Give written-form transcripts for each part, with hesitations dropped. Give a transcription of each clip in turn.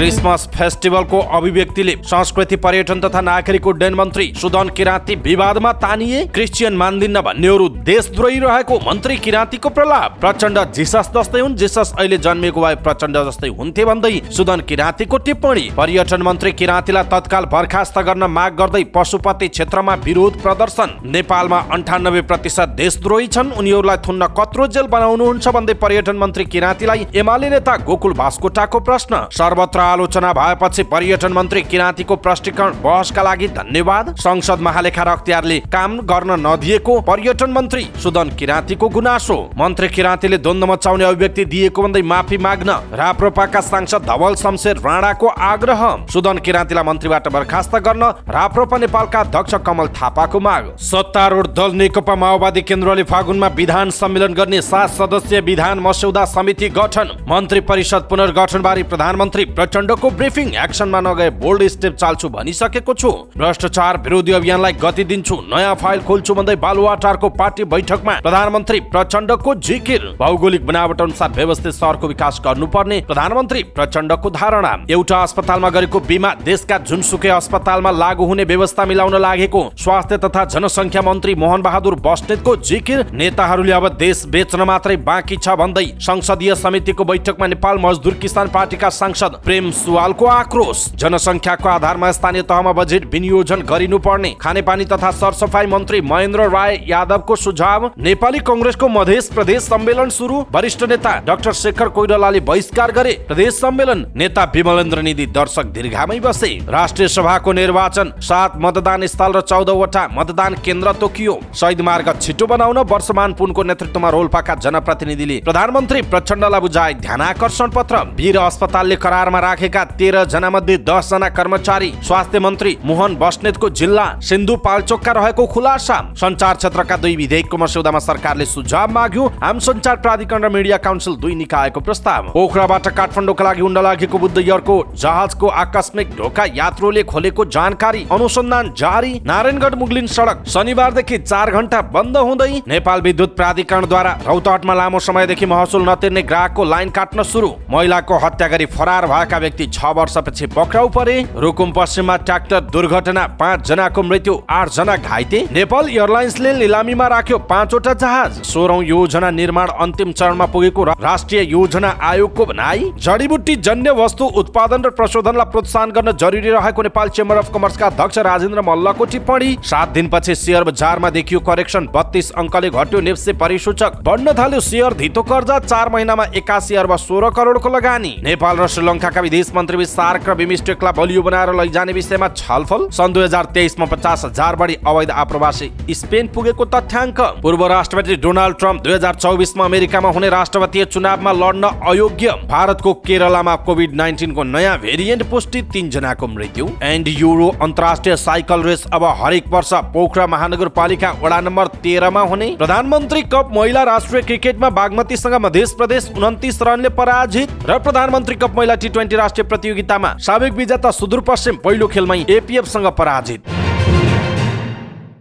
Christmas फेस्टिभलको अभिव्यक्तिले संस्कृति पर्यटन तथा नागरिक उड्डयन मन्त्री सुदन किराँती विवादमा तानिए। क्रिस्चियन मान्दिन्न भन्नेहरू देशद्रोही रहेको मन्त्री किराँतीको प्रलाप। प्रचण्ड जिसस जस्तै हुन्, जिसस अहिले जन्मेको भए प्रचण्ड जस्तै हुन्थे भन्दै सुदन किराँतीको टिप्पणी। पर्यटन मन्त्री किराँतीलाई तत्काल बर्खास्त गर्न माग गर्दै पशुपति क्षेत्रमा विरोध प्रदर्शन। नेपालमा 98% देशद्रोही छन्, उनीहरूलाई थुन्न कत्रो जेल बनाउनुहुन्छ भन्दै पर्यटन मन्त्री किराँतीलाई एमाले नेता गोकुल बास्कोटाको प्रश्न। सर्वत्र आलोचना भएपछि पर्यटन मन्त्री किराँतीको प्रष्टीकरण बहसका लागि धन्यवाद। संसद महालेखा र अख्तियारले काम गर्न नदिएको पर्यटन मन्त्री सुदन किराँतीको गुनासो। मन्त्री किराँतीले द्वन्द्व मचाउने अभिव्यक्ति दिएको भन्दै माफी माग्न राप्रपाका सांसद धवल शमशेर राणाको आग्रह। सुदन किराँतीलाई मन्त्रीबाट बर्खास्त गर्न राप्रपा नेपालका अध्यक्ष कमल थापाको माग। सत्तारूढ दल नेकपा माओवादी केन्द्रले फागुनमा विधान सम्मेलन गर्ने 7 सदस्यीय विधान मस्यौदा समिति गठन। मन्त्री परिषद पुनर्गठनबारे प्रधानमन्त्री प्रचण्डको ब्रिफिङ। एक्सनमा नगए बोल्ड स्टेप चाल्छु भनिसकेको छु। भ्रष्टाचार विरोधी अभियानलाई गति दिन्छु, नयाँ फाइल खोल्छु भन्दै बालुवाटारको पार्टी बैठकमा प्रधानमन्त्री प्रचण्डको जिकिर। भौगोलिक बनावट अनुसार व्यवस्थित सहरको विकास गर्नुपर्ने प्रधानमन्त्री प्रचण्डको धारणा। एउटा अस्पतालमा गरेको बिमा देशका जुनसुकै अस्पतालमा लागू हुने व्यवस्था मिलाउन लागेको स्वास्थ्य तथा जनसङ्ख्या मन्त्री मोहन बहादुर बस्नेतको जिकिर। नेताहरूले अब देश बेच्न मात्रै बाँकी छ भन्दै संसदीय समितिको बैठकमा नेपाल मजदुर किसान पार्टीका सांसद प्रेम सुवालको आक्रोश। जनसङ्ख्याको आधारमा स्थानीय तहमा बजेट विनियोजन गरिनुपर्ने खानेपानी तथा सरसफाई मन्त्री महेन्द्र राय यादवको सुझाव। नेपाली कंग्रेसको मधेस प्रदेश सम्मेलन सुरु। वरिष्ठ नेता डाक्टर शेखर कोइरालाले बहिष्कार गरे प्रदेश सम्मेलन। नेता विमलेन्द्र निधि दर्शक दीर्घामै बसे। राष्ट्रिय सभाको निर्वाचन 7 मतदान स्थल र 14 वटा मतदान केन्द्र तोकियो। शहीद मार्ग छिटो बनाउन वर्षमान पुनको नेतृत्वमा रोल्पाका जनप्रतिनिधिले प्रधानमन्त्री प्रचण्डलाई बुझाए ध्यानाकर्षण पत्र। वीर अस्पतालले करारमा राखेका 13 जना मध्ये 10 जना कर्मचारी स्वास्थ्य मन्त्री मोहन बस्नेतको जिल्ला सिन्धुपाल्चोकका रहेको खुलासा। सञ्चार क्षेत्रका 2 विधेयकको मस्यौदामा सरकारले सुझाव माग्यो। आम सञ्चार प्राधिकरण र मिडिया काउन्सिल 2 निकायको प्रस्ताव। पोखराबाट काठमाडौँका लागि उड्न लागेको बुद्ध एयरको जहाजको आकस्मिक ढोका यात्रुले खोलेको जानकारी। अनुसन्धान जारी। नारायणगढ मुगलिन सडक शनिबारदेखि 4 घण्टा बन्द हुँदै। नेपाल विद्युत प्राधिकरणद्वारा रौतहटमा लामो समयदेखि महसुल नतिर्ने ग्राहकको लाइन काट्न सुरु। महिलाको हत्या गरी फरार भएका व्यक्ति 6 वर्षपछि पक्राउ परे। रुकुम पश्चिममा ट्र्याक्टर दुर्घटना 5 जनाको मृत्यु, 8 जना घाइते। नेपाल एयरलाइन्सले निलामीमा राख्यो 5 वटा जहाज। 16औं योजना निर्माण अन्तिम चरणमा पुगेको राष्ट्रिय योजना आयोगको भनाई। जडीबुटी जन्य वस्तु उत्पादन र प्रशोधनलाई प्रोत्साहन गर्न जरुरी रहेको नेपाल चेम्बर अफ कमर्सका अध्यक्ष राजेन्द्र मल्लको टिप्पणी। 7 दिनपछि शेयर बजारमा देखियो करेक्सन, 32 अङ्कले घट्यो नेप्से परिसूचक। बढ्न थाल्यो शेयर धितो कर्जा, 4 महिनामा 81 अर्ब 16 करोडको लगानी। नेपाल र श्रीलङ्काका विदेश मन्त्रीबीच सार्क र बिमस्टेकलाई बलियो बनाएर लैजाने विषयमा छलफल। सन् 2023 मा 50,000 बढी अवैध आप्रवासी स्पेन पुगेको तथ्याङ्क। पूर्व राष्ट्रपति डोनाल्ड ट्रम्प 2024 मा अमेरिकामा हुने राष्ट्रपतीय चुनावमा लड्न अयोग्य। भारतको केरलामा कोभिड-19 को नयाँ भेरिएन्ट पुष्टि, 3 जनाको मृत्यु। एन्ड युरो अन्तर्राष्ट्रिय साइकल रेस अब हरेक वर्ष पोखरा महानगरपालिका वडा नम्बर 13 मा हुने। प्रधानमन्त्री कप महिला राष्ट्रिय क्रिकेटमा बागमतीसँग मध्य प्रदेश 29 रनले पराजित। र प्रधानमन्त्री कप महिला T20 राष्ट्रिय प्रतियोगितामा साबिक विजेता सुदूरपश्चिम पहिलो खेलमै APF सँग पराजित।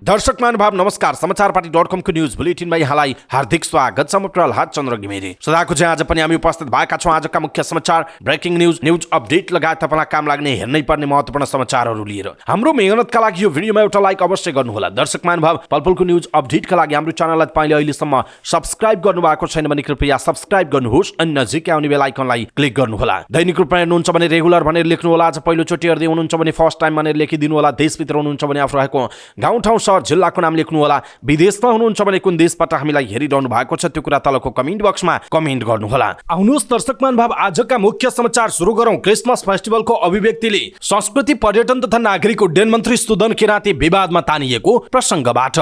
दर्शक महानुभाव नमस्कार। समाचारपाटी.com को न्यूज बुलेटिनमा यहाँलाई हार्दिक स्वागत छ। म प्रहलाद चन्द्र घिमिरे। सदाको चाहिँ आज पनि हामी उपस्थित भएका छौँ आजका मुख्य समाचार, ब्रेकिङ न्यूज अपडेट लगायत तपाईँलाई काम लाग्ने हेर्नै पर्ने महत्त्वपूर्ण समाचारहरू लिएर। हाम्रो मेहनतका लागि यो भिडियोमा एउटा लाइक अवश्य गर्नुहोला। दर्शक महानुभाव, पलपलको न्यूज अपडेटका लागि हाम्रो च्यानललाई तपाईँले अहिलेसम्म सब्स्क्राइब गर्नुभएको छैन भने कृपया सब्स्क्राइब गर्नुहोस् अनि नजिकै आउने बेल आइकनलाई क्लिक गर्नुहोला। दैनिक रूपमा हेर्नुहुन्छ भने रेगुलर भनेर लेख्नुहोला। आज पहिलोचोटि हेर्दै हुनुहुन्छ भने फर्स्ट टाइम भनेर लेखिदिनु होला। देशभित्र हुनुहुन्छ भने आफू रहेको गाउँठाउँ जिल्लाको नाम लेख्नु होला। विदेशमा हुनुहुन्छ भने कुन देशबाट हामीलाई हेरिरहनु भएको छ त्यो कुरा तलको कमेन्ट बक्समा कमेन्ट गर्नु होला। आउनुहोस् दर्शक महानुभाव, आजका मुख्य समाचार सुरु गरौँ। क्रिसमस फेस्टिभलको अभिव्यक्तिले संस्कृति पर्यटन तथा नागरिक उड्डयन मन्त्री सुदन किराँती विवादमा तानिएको प्रसङ्गबाट।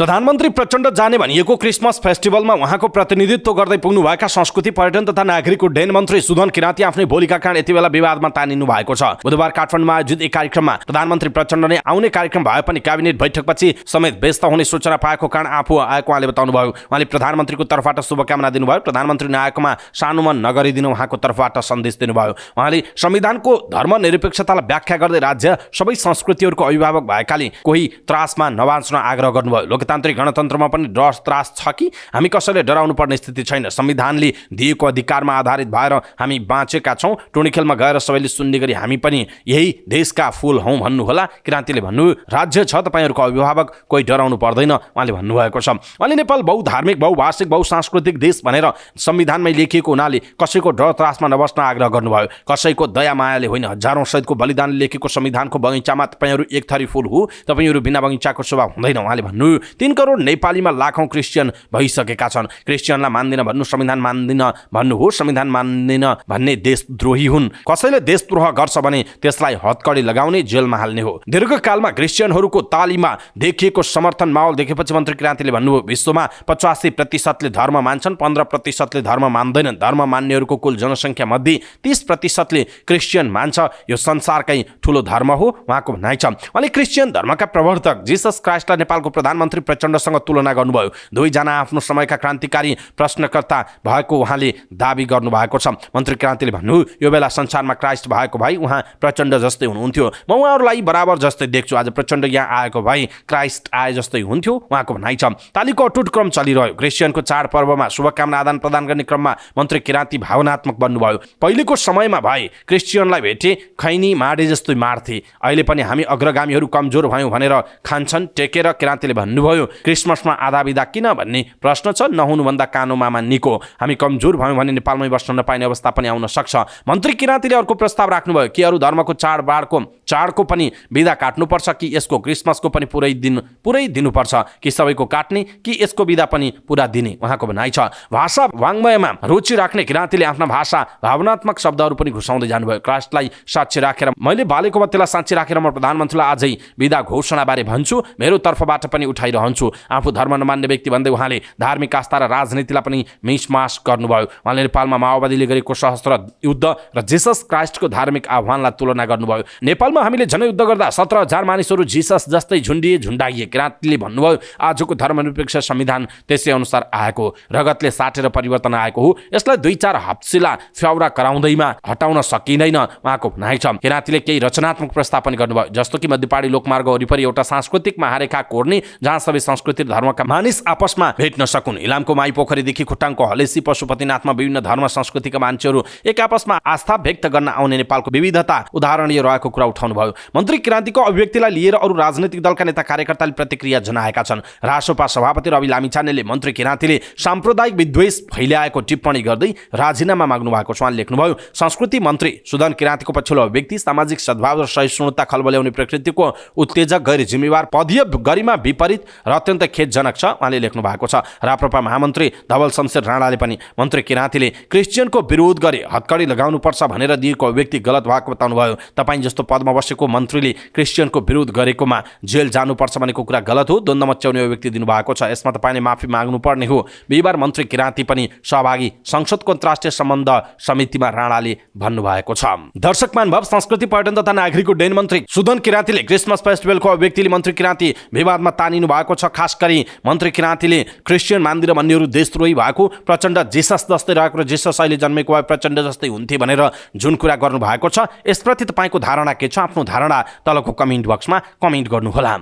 प्रधानमन्त्री प्रचण्ड जाने भनिएको क्रिसमस फेस्टिभलमा उहाँको प्रतिनिधित्व गर्दै पुग्नुभएका संस्कृति पर्यटन तथा नागरिक उड्डयन मन्त्री सुदन किराँती आफ्नै बोलीका कारण यति बेला विवादमा तानिनु भएको छ। बुधबार काठमाडौँमा आयोजित एक कार्यक्रममा प्रधानमन्त्री प्रचण्डले आउने कार्यक्रम भए पनि क्याबिनेट बैठकपछि समेत व्यस्त हुने सूचना पाएको कारण आफू आएको उहाँले बताउनुभयो। उहाँले प्रधानमन्त्रीको तर्फबाट शुभकामना दिनुभयो। प्रधानमन्त्री नआएकोमा सानो मन नगरिदिनु उहाँको तर्फबाट सन्देश दिनुभयो। उहाँले संविधानको धर्मनिरपेक्षतालाई व्याख्या गर्दै राज्य सबै संस्कृतिहरूको अभिभावक भएकाले कोही त्रासमा नबाँच्न आग्रह गर्नुभयो। लोकतान्त्रिक गणतन्त्रमा पनि डर त्रास छ कि? हामी कसैले डराउनु पर्ने स्थिति छैन। संविधानले दिएको अधिकारमा आधारित भएर हामी बाँचेका छौँ। टोणीखेलमा गएर सबैले सुन्ने गरी हामी पनि यही देशका फुल हौँ भन्नुहोला। क्रान्तिले भन्नु, राज्य छ, तपाईँहरूको अभिभावक, कोही डराउनु पर्दैन उहाँले भन्नुभएको छ। उहाँले नेपाल बहुधार्मिक, बहुभाषिक, बहुसांस्कृतिक देश भनेर संविधानमै लेखिएको हुनाले कसैको डर त्रासमा नबस्न आग्रह गर्नुभयो। कसैको दया मायाले होइन, हजारौँ शहीदको बलिदानले लेखेको संविधानको बगैँचामा तपाईँहरू एक थरी फुल हो, तपाईँहरू बिना बगैँचाको शोभा हुँदैन उहाँले भन्नु। 3 करोड नेपालीमा लाखौँ क्रिस्चियन भइसकेका छन्। क्रिस्चियनलाई मान्दिन भन्नु, संविधान मान्दिन भन्नु हो। संविधान मान्दिन भन्ने देशद्रोही हुन्। कसैले देशद्रोह गर्छ भने त्यसलाई हतकडी लगाउने, जेलमा हाल्ने हो। दीर्घकालमा क्रिस्चियनहरूको तालीमा देखिएको समर्थन माहौल देखेपछि मन्त्री क्रान्तिले भन्नुभयो, विश्वमा 85% धर्म मान्छन्, 15% धर्म मान्दैनन्। धर्म मान्नेहरूको कुल जनसङ्ख्या मध्ये 30% क्रिस्चियन मान्छ। यो संसारकै ठुलो धर्म हो उहाँको भनाइ छ। उहाँले क्रिस्चियन धर्मका प्रवर्तक जीसस क्राइस्टलाई नेपालको प्रधानमन्त्री प्रचण्डसँग तुलना गर्नुभयो। दुवैजना आफ्नो समयका क्रान्तिकारी प्रश्नकर्ता भएको उहाँले दाबी गर्नुभएको छ। मन्त्री क्रान्तिले भन्नु, यो बेला संसारमा क्राइस्ट भएको भए उहाँ प्रचण्ड जस्तै हुनुहुन्थ्यो। म उहाँहरूलाई बराबर जस्तै देख्छु। आज प्रचण्ड यहाँ आएको भए क्राइस्ट आए जस्तै हुन्थ्यो उहाँको भनाइ छ। तालीको अटुट क्रम चलिरह्यो। क्रिस्चियनको चाडपर्वमा शुभकामना आदान प्रदान गर्ने क्रममा मन्त्री किराँती भावनात्मक बन्नुभयो। पहिलेको समयमा भए क्रिस्चियनलाई भेटे खैनी माडे जस्तै मार्थे। अहिले पनि हामी अग्रगामीहरू कमजोर भयौँ भनेर खान्छन् टेकेर। किराँतीले भन्नुभयो, क्रिसमसमा आधा बिदा किन भन्ने प्रश्न छ। नहुनुभन्दा कानो मामा निको। हामी कमजोर भयौँ भने नेपालमै बस्न नपाइने अवस्था पनि आउन सक्छ। मन्त्री किराँतीले अर्को प्रस्ताव राख्नुभयो कि अरू धर्मको चाडको पनि बिदा काट्नुपर्छ कि यसको क्रिसमसको पनि पुरै दिनुपर्छ कि सबैको काट्ने कि यसको बिदा पनि पुरा दिने उहाँको भनाइ छ। भाषा वाङ्मयमा रुचि राख्ने किराँतीले आफ्ना भाषा भावनात्मक शब्दहरू पनि घुसाउँदै जानुभयो। क्राइस्टलाई साक्षी राखेर, मैले बालेको बत्तीलाई साक्षी राखेर म प्रधानमन्त्रीलाई आजै बिदा घोषणाबारे भन्छु, मेरो तर्फबाट पनि उठाइरहन्छु। आफू धर्म नमान्ने व्यक्ति भन्दै उहाँले धार्मिक आस्था र राजनीतिलाई पनि मिसमास गर्नुभयो। उहाँले नेपालमा माओवादीले गरेको सशस्त्र युद्ध र जीसस क्राइस्टको धार्मिक आह्वानलाई तुलना गर्नुभयो। नेपालमा हामीले जनयुद्ध गर्दा 17,000 मानिसहरू जीसस जस्तै झुन्डाइए। किराँतीले भन्नुभयो, आजको धर्मनिरपेक्ष संविधान त्यसै अनुसार आएको, रगतले साटेर परिवर्तन आएको हो। यसलाई 2-4 हप्सिला फ्याउरा कराउँदैमा हटाउन सकिँदैन उहाँको भनाइ छ। किराँतीले केही रचनात्मक प्रस्ताव पनि गर्नुभयो, जस्तो कि मध्यपाडी लोकमार्ग वरिपरि एउटा सांस्कृतिक महारेखा कोर्ने, जहाँ सबै संस्कृति धर्मका मानिस आपसमा भेट्न सकुन्। इलामको माई पोखरीदेखि खुट्टाङको हलेसी पशुपतिनाथमा विभिन्न धर्म संस्कृतिका मान्छेहरू एक आपसमा आस्था व्यक्त गर्न आउने नेपालको विविधता उदाहरणीय रहेको कुरा उठाउनुभयो। मन्त्री किराँतीको अभिव्यक्तिलाई लिएर अरू राजनैतिक दलका नेता कार्यकर्ताले प्रतिक्रिया जनाएका छन्। रासोपा सभापति रवि लामिछानेले मन्त्री किराँतीले साम्प्रदायिक विद्वेष फैल्याएको टिप्पणी गर्दै राजीनामा माग्नु भएको छ। उहाँले लेख्नुभयो, संस्कृति मन्त्री सुदन किराँतीको पछिल्लो अभिव्यक्ति सामाजिक सद्भाव र सहिष्णुता खलबल्याउने प्रकृतिको उत्तेजक, गैर जिम्मेवार, पदीय गरिमा विपरीत र अत्यन्त खेदजनक छ उहाँले लेख्नु भएको छ। राप्रपा महामन्त्री धवल शमशेर राणाले पनि मन्त्री किराँतीले क्रिस्चियनको विरोध गरे हतकडी लगाउनुपर्छ भनेर दिएको अभिव्यक्ति गलत भएको बताउनुभयो। तपाईँ जस्तो पदमा बसेको मन्त्रीले क्रिस्चियनको विरोध गरेकोमा जेल जानुपर्छ भनेको कुरा गलत हो, द्वन्द्व मच्याउने अभिव्यक्ति दिनुभएको छ। यसमा तपाईँले माफी माग्नुपर्ने हो। बिहिबार मन्त्री किराँती पनि सहभागी संसदको अन्तर्राष्ट्रिय सम्बन्ध समितिमा राणाले भन्नुभएको छ। दर्शक महानुभाव, संस्कृति पर्यटन तथा नागरिक उड्डयन मन्त्री सुदन किराँतीले क्रिसमस फेस्टिभलको अभिव्यक्तिले मन्त्री किराँती विवादमा तानिनु भएको छ। खास गरी मन्त्री किराँतीले क्रिस्चियन मान्दिन भन्नेहरू देशद्रोही भएको, प्रचण्ड जीसस जस्तै रहेको र जीसस अहिले जन्मेको भए प्रचण्ड जस्तै हुन्थे भनेर जुन कुरा गर्नु भएको छ, यसप्रति तपाईँको धारणा के छ? आफ्नो धारणा तलको कमेन्ट बक्समा कमेन्ट गर्नुहोला।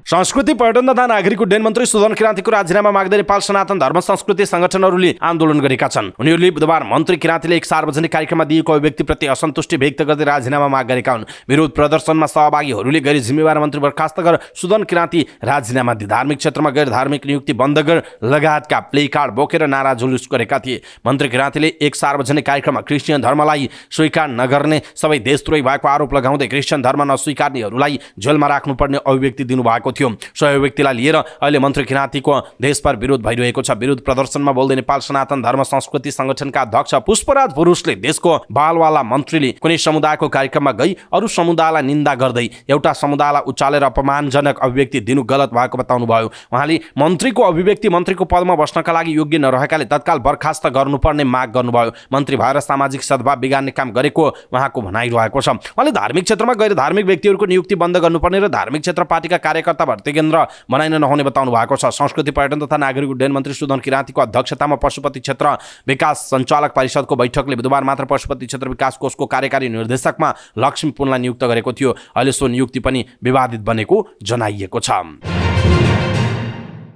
संस्कृति पर्यटन तथा नागरिक उड्डयन मन्त्री सुदन किराँतीको राजीनामा माग्दै नेपाल सनातन धर्म संस्कृति संगठनहरूले आन्दोलन गरेका छन्। उनीहरूले बुधबार मन्त्री किराँतीले एक सार्वजनिक कार्यक्रममा दिएको अभिव्यक्तिप्रति असन्तुष्टि व्यक्त गर्दै राजीनामा माग गरेका हुन्। विरोध प्रदर्शनमा सहभागीहरूले गैर जिम्मेवार मन्त्री बर्खास्त गर, सुदन किराँती राजीनामा दि, धार्मिक क्षेत्रमा गैर धार्मिक नियुक्ति बन्द गर लगायतका प्ले कार्ड बोकेर नारा जुलुस गरेका थिए। मन्त्री किराँतीले एक सार्वजनिक कार्यक्रममा क्रिस्चियन धर्मलाई स्वीकार नगर्ने, सबै देशद्रोही भएको आरोप लगाउँदै क्रिस्चियन धर्म नस्वीकार्नेहरूलाई जेलमा राख्नुपर्ने अभिव्यक्ति दिनुभएको थियो। सो व्यक्तिलाई लिएर अहिले मन्त्री किराँतीको देशभर विरोध भइरहेको छ। विरोध प्रदर्शनमा बोल्दै नेपाल सनातन धर्म संस्कृति संगठनका अध्यक्ष पुष्पराज पुरुषले देशको बालवाला मन्त्रीले कुनै समुदायको कार्यक्रममा गई अरू समुदायलाई निन्दा गर्दै एउटा समुदायलाई उचालेर अपमानजनक अभिव्यक्ति दिनु गलत भएको बताउनु भयो। उहाँले मन्त्रीको अभिव्यक्ति मन्त्रीको पदमा बस्नका लागि योग्य नरहेकाले तत्काल बर्खास्त गर्नुपर्ने माग गर्नुभयो। मन्त्री भएर सामाजिक सद्भाव बिगार्ने काम गरेको उहाँको भनाइरहेको छ। उहाँले धार्मिक क्षेत्रमा गैर धार्मिक व्यक्तिहरूको नियुक्ति बन्द गर्नुपर्ने र धार्मिक क्षेत्र पार्टीका कार्यकर्ता भर्ती केन्द्र बनाइन नहुने बताउनु भएको छ। संस्कृति पर्यटन तथा नागरिक उड्डयन मन्त्री सुदन किराँतीको अध्यक्षतामा पशुपति क्षेत्र विकास सञ्चालक परिषदको बैठकले बुधबार मात्र पशुपति क्षेत्र विकास कोषको कार्यकारी निर्देशकमा लक्ष्मी पुनलाई नियुक्त गरेको थियो। अहिले सो नियुक्ति पनि विवादित बनेको जनाइएको छ।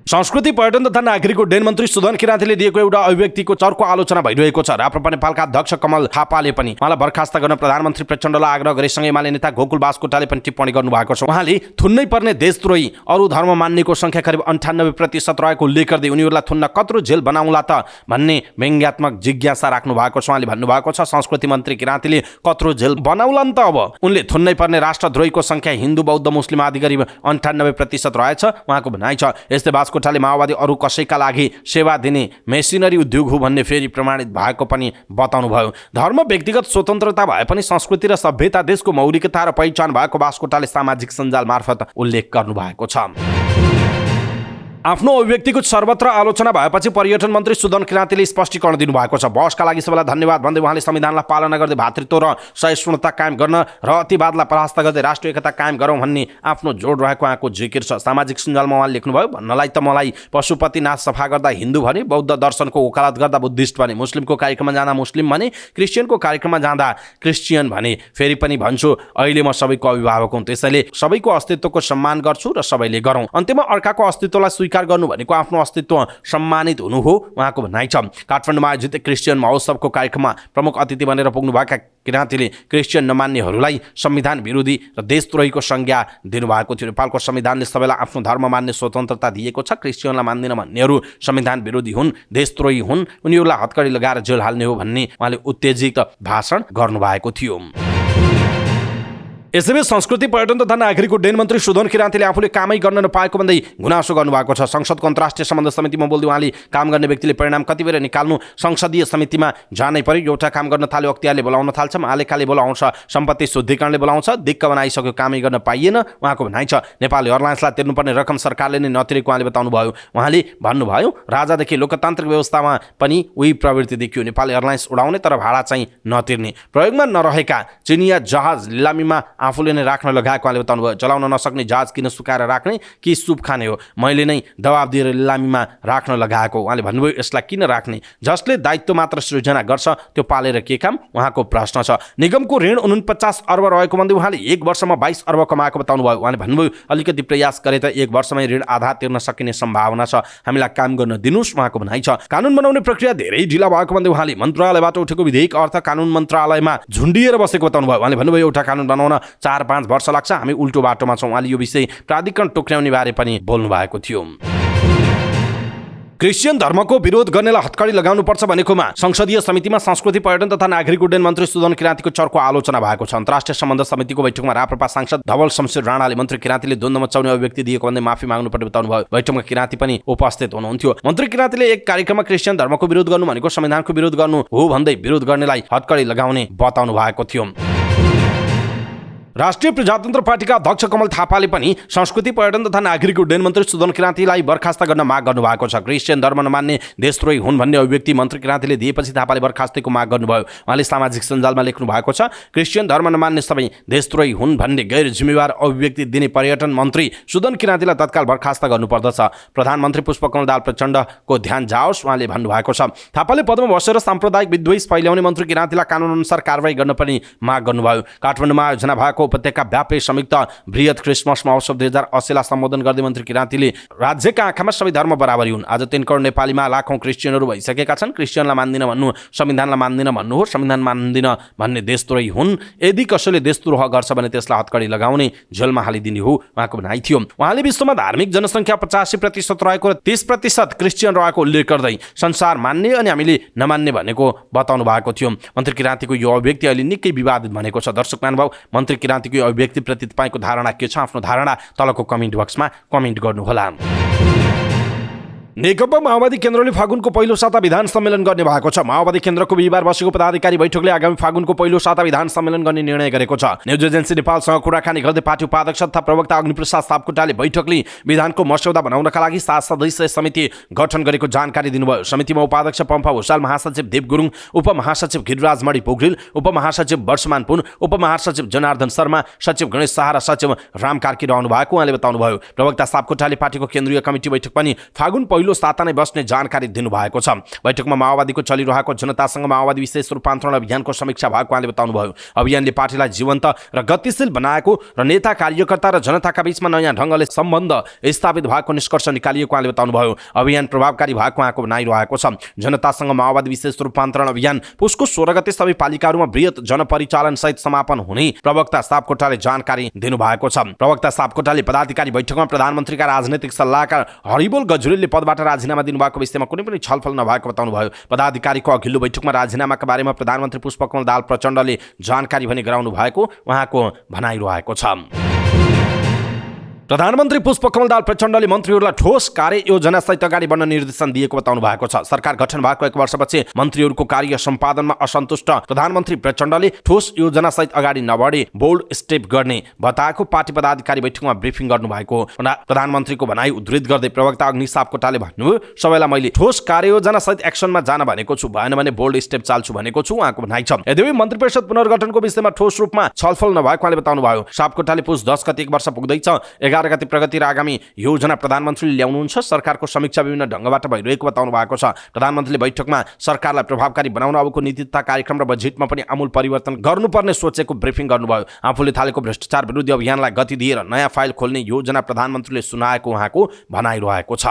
संस्कृति पर्यटन तथा नागरिक उड्डयन मन्त्री सुदन किराँतीले दिएको एउटा अभिव्यक्तिको चर्को आलोचना भइरहेको छ। राप्रपा नेपालका अध्यक्ष कमल थापाले पनि उहाँलाई बर्खास्त गर्न प्रधानमन्त्री प्रचण्डलाई आग्रह गरेसँगै एमाले नेता गोकुल बास्कोटाले पनि टिप्पणी गर्नुभएको छ। उहाँले थुन्नै पर्ने देशद्रोही अरू धर्म मान्नेको संख्या करिब 98% रहेको उल्लेख गर्दै उनीहरूलाई थुन्न कत्रो जेल बनाउला त भन्ने व्यङ्ग्यात्मक जिज्ञासा राख्नु भएको छ। उहाँले भन्नुभएको छ, संस्कृति मन्त्री किराँतीले कत्रो जेल बनाउला नि त अब उनले थुन्नै पर्ने राष्ट्रद्रोहीको संख्या हिन्दू बौद्ध मुस्लिम आदि करिब 98% रहेछ उहाँको भनाइ छ। यस्तै बास्कोटाले माओवादी अरू कसैका लागि सेवा दिने मेसिनरी उद्योग हो भन्ने फेरि प्रमाणित भएको पनि बताउनु भयो। धर्म व्यक्तिगत स्वतन्त्रता भए पनि संस्कृति र सभ्यता देशको मौलिकता र पहिचान भएको बास्कोटाले सामाजिक सञ्जाल मार्फत उल्लेख गर्नु भएको छ। आफ्नो अभिव्यक्तिको सर्वत्र आलोचना भएपछि पर्यटन मन्त्री सुदन किराँतीले स्पष्टीकरण दिनुभएको छ। बहसका लागि सबैलाई धन्यवाद भन्दै उहाँले संविधानलाई पालना गर्दै भातृत्व र सहिष्णुता कायम गर्न र अतिवादलाई परास्त गर्दै राष्ट्रिय एकता कायम गरौँ भन्ने आफ्नो जोड रहेको उहाँको जिकिर छ। सामाजिक सञ्जालमा उहाँले लेख्नुभयो, भन्नलाई त मलाई पशुपतिनाथ सफा गर्दा हिन्दू भने, बौद्ध दर्शनको वकालत गर्दा बुद्धिस्ट भने, मुस्लिमको कार्यक्रममा जाँदा मुस्लिम भने, क्रिस्चियनको कार्यक्रममा जाँदा क्रिस्चियन भने। फेरि पनि भन्छु, अहिले म सबैको अभिभावक हुँ, त्यसैले सबैको अस्तित्वको सम्मान गर्छु र सबैले गरौँ। अन्त्यमा अर्काको अस्तित्वलाई गर्नु भनेको आफ्नो अस्तित्व सम्मानित हुनु हो उहाँको भनाइ छ। काठमाडौँमा आयोजित क्रिस्चियन महोत्सवको कार्यक्रममा प्रमुख अतिथि बनेर पुग्नुभएका किराँतीले क्रिस्चियन नमान्नेहरूलाई संविधान विरोधी र देशद्रोहीको संज्ञा दिनुभएको थियो। नेपालको संविधानले सबैलाई आफ्नो धर्म मान्ने स्वतन्त्रता दिएको छ। क्रिस्चियनलाई मान्दैन भन्नेहरू संविधान विरोधी हुन्, देशद्रोही हुन्, उनीहरूलाई हत्कडी लगाएर जेल हाल्ने हो भन्ने उहाँले उत्तेजित भाषण गर्नुभएको थियो। यसैबीच संस्कृति पर्यटन तथा नागरिक उड्डयन मन्त्री सुदन किराँतीले आफूले कामै गर्न नपाएको भन्दै गुनासो गर्नुभएको छ। संसदको अन्तर्राष्ट्रिय सम्बन्ध समितिमा बोल्दै उहाँले काम गर्ने व्यक्तिले परिणाम कति बेर निकाल्नु, संसदीय समितिमा जानै पर्यो। एउटा काम गर्न थाल्यो अख्तियारले बोलाउन थाल्छ, आलेखाले बोलाउँछ, सम्पत्ति शुद्धिकरणले बोलाउँछ, दिक्क बनाइसक्यो, कामै गर्न पाइएन उहाँको भनाइ छ। नेपाल एयरलाइन्सलाई तिर्नुपर्ने रकम सरकारले नै नतिरेको उहाँले बताउनु भयो। उहाँले भन्नुभयो, राजादेखि लोकतान्त्रिक व्यवस्थामा पनि उही प्रवृत्ति देखियो, नेपाल एयरलाइन्स उडाउने तर भाडा चाहिँ नतिर्ने। प्रयोगमा नरहेका चिनिया जहाज लिलामीमा आफूले नै राख्न लगाएको उहाँले बताउनु भयो। चलाउन नसक्ने जहाज किन सुकाएर राख्ने कि सुप खाने हो, मैले नै दबाब दिएर लिलामीमा राख्न लगाएको उहाँले भन्नुभयो। यसलाई किन राख्ने, जसले दायित्व मात्र सृजना गर्छ त्यो पालेर के काम उहाँको प्रश्न छ। निगमको ऋण 49 अर्ब रहेको भन्दै उहाँले 1 वर्षमा 22 अर्ब कमाएको बताउनु भयो। उहाँले भन्नुभयो, अलिकति प्रयास गरे त 1 वर्षमै ऋण आधा तिर्न सकिने सम्भावना छ, हामीलाई काम गर्न दिनुस् उहाँको भनाइ छ। कानुन बनाउने प्रक्रिया धेरै ढिला भएको भन्दै उहाँले मन्त्रालयबाट उठेको विधेयक अर्थ कानुन मन्त्रालयमा झुन्डिएर बसेको बताउनु भयो। उहाँले भन्नुभयो, एउटा कानुन बनाउन 4-5 वर्ष लाग्छ, हामी उल्टो बाटोमा छौँ। उहाँले यो विषय प्राधिकरण टोक्र्याउने बारे पनि बोल्नु भएको थियो। क्रिस्चियन धर्मको विरोध गर्नेलाई हत्कडी लगाउनुपर्छ भनेकोमा संसदीय समितिमा संस्कृति पर्यटन तथा नागरिक उड्डयन मन्त्री सुदन किराँतीको चर्को आलोचना भएको छ। अन्तर्राष्ट्रिय सम्बन्ध समितिको बैठकमा राप्रपा सांसद धवल शमशेर राणाले मन्त्री किराँतीले द्वन्द्व मचाउने अभिव्यक्ति दिएको भन्दै माफी माग्नुपर्ने बताउनु भयो। बैठकमा किराँती पनि उपस्थित हुनुहुन्थ्यो। मन्त्री किराँतीले एक कार्यक्रममा क्रिस्चियन धर्मको विरोध गर्नु भनेको संविधानको विरोध गर्नु हो भन्दै विरोध गर्नेलाई हत्कडी लगाउने बताउनु भएको थियो। राष्ट्रिय प्रजातन्त्र पार्टीका अध्यक्ष कमल थापाले पनि संस्कृति पर्यटन तथा नागरिक उड्डयन मन्त्री सुदन किराँतीलाई बर्खास्त गर्न माग गर्नुभएको छ। क्रिस्चियन धर्म नमान्ने देशद्रोही हुन् भन्ने अभिव्यक्ति मन्त्री किराँतीले दिएपछि थापाले बर्खास्तीको माग गर्नुभयो। उहाँले सामाजिक सञ्जालमा लेख्नु भएको छ, क्रिस्चियन धर्म नमान्ने सबै देशद्रोही हुन् भन्ने गैर जिम्मेवार अभिव्यक्ति दिने पर्यटन मन्त्री सुदन किराँतीलाई तत्काल बर्खास्त गर्नुपर्दछ। प्रधानमन्त्री पुष्पकमल दाहाल प्रचण्डको ध्यान जाओस् उहाँले भन्नुभएको छ। थापाले पदमा बसेर साम्प्रदायिक विद्वेष फैल्याउने मन्त्री किराँतीलाई कानुन अनुसार कारवाही गर्न पनि माग गर्नुभयो। काठमाडौँमा आयोजना भएको उपत्यका व्यापी संयुक्त बृहत क्रिसमस महोत्सव 2080लाई सम्बोधन गर्दै मन्त्री किराँतीले राज्यका आँखामा सबै धर्म बराबरी हुन्। आज 3 करोड नेपालीमा लाखौं क्रिस्चियनहरू भइसकेका छन्। क्रिस्चियनलाई मान्दिन भन्नु संविधानलाई मान्दिन भन्नु हो, संविधान मान्दिन भन्ने देशद्रोही हुन्। यदि कसैले देशद्रोह गर्छ भने त्यसलाई हत्कडी लगाउने, जेलमा हालिदिने हो उहाँको भनाइ थियो। उहाँले विश्वमा धार्मिक जनसङ्ख्या 85% रहेको र 30% क्रिस्चियन रहेको उल्लेख गर्दै संसार मान्ने अनि हामीले नमान्ने भनेको बताउनु भएको थियो। मन्त्री किराँतीको यो अभिव्यक्ति अहिले निकै विवादित भनेको छ। दर्शक महानुभाव, मन्त्री किराँतीको यो व्यक्तिप्रति तपाईँको धारणा के छ? आफ्नो धारणा तलको कमेन्ट बक्समा कमेन्ट गर्नुहोला। नेकपा माओवादी केन्द्रले फागुनको पहिलो साता विधान सम्मेलन गर्ने भएको छ। माओवादी केन्द्रको बिहिबार बसेको पदाधिकारी बैठकले आगामी फागुनको पहिलो साता विधान सम्मेलन गर्ने निर्णय गरेको छ। न्युज एजेन्सी नेपालसँग कुराकानी गर्दै पार्टी उपाध्यक्ष तथा प्रवक्ता अग्निप्रसाद सापकोटाले बैठकले विधानको मस्यौदा बनाउनका लागि 7 सदस्यीय समिति गठन गरेको जानकारी दिनुभयो। समितिमा उपाध्यक्ष पम्फा भुषाल, महासचिव देव गुरुङ, उपमहासचिव गिरिराज मणि पोखरेल, उपमहासचिव वर्षमान पुन, उपमहासचिव जनार्दन शर्मा, सचिव गणेश शाह र सचिव राम कार्की रहनु भएको उहाँले बताउनुभयो। प्रवक्ता सापकोटाले पार्टीको केन्द्रीय कमिटी बैठक पनि फागुन पहिलो साता नै बस्ने जानकारी दिनुभएको छ। बैठकमा माओवादीको चलिरहेको जनतासँग माओवादी विशेष रूपान्तरण अभियानको समीक्षा भएको उहाँले बताउनुभयो। अभियानले पार्टीलाई जीवन्त र गतिशील बनाएको र नेता कार्यकर्ता र जनताका बीचमा नयाँ ढङ्गले सम्बन्ध स्थापित भएको निष्कर्ष निकालिएको उहाँले बताउनुभयो। अभियान प्रभावकारी भएको उहाँको भनाइरहेको छ। जनतासँग माओवादी विशेष रूपान्तरण अभियान पुसको 16 गते सबै पालिकाहरूमा बृहत जनपरिचालन सहित समापन हुने प्रवक्ता सापकोटाले जानकारी दिनुभएको छ। प्रवक्ता सापकोटाले पदाधिकारी बैठकमा प्रधानमन्त्रीका राजनैतिक सल्लाहकार हरिबोल गजुरेलले पदबाट राजीनामा दिनुभएको विषयमा कुनै पनि छलफल नभएको बताउनुभयो। पदाधिकारीको अघिल्लो बैठकमा राजीनामाका बारेमा प्रधानमन्त्री पुष्पकमल दाहाल प्रचण्डले जानकारी भने गराउनु भएको उहाँको भनाइरहेको छ। प्रधानमन्त्री पुष्पकमल दाहाल प्रचण्डले मन्त्रीहरूलाई ठोस कार्य योजना सहित अगाडि बढ्न निर्देशन दिएको बताउनु भएको छ। सरकार गठन भएको 1 वर्षपछि मन्त्रीहरूको कार्य सम्पादनमा असन्तुष्ट प्रधानमन्त्री प्रचण्डले ठोस योजना सहित अगाडि नबढे बोल्ड स्टेप गर्ने बताएको पार्टी पदाधिकारी बैठकमा ब्रिफिङ गर्नुभएको प्रधानमन्त्रीको भनाइ उद्धृत गर्दै प्रवक्ता अग्नि सापकोटाले भन्नुभयो, सबैलाई मैले ठोस कार्ययोजना सहित एक्सनमा जान भनेको छु, भएन भने बोल्ड स्टेप चाल्छु भनेको छु उहाँको भनाइ छ। यद्यपि मन्त्री परिषद पुनर्गठनको विषयमा ठोस रूपमा छलफल नभएको उहाँले बताउनुभयो। सापकोटाले पुस 10 गते 1 वर्ष पुग्दैछ, 11 गते प्रगति र आगामी योजना प्रधानमन्त्रीले ल्याउनुहुन्छ। सरकारको समीक्षा विभिन्न ढङ्गबाट भइरहेको बताउनु भएको छ। प्रधानमन्त्रीले बैठकमा सरकारलाई प्रभावकारी बनाउन अबको नीति तथा कार्यक्रम र बजेटमा पनि आमूल परिवर्तन गर्नुपर्ने सोचेको ब्रिफिङ गर्नुभयो। आफूले थालेको भ्रष्टाचार विरुद्ध अभियानलाई गति दिएर नयाँ फाइल खोल्ने योजना प्रधानमन्त्रीले सुनाएको उहाँको भनाइरहेको छ।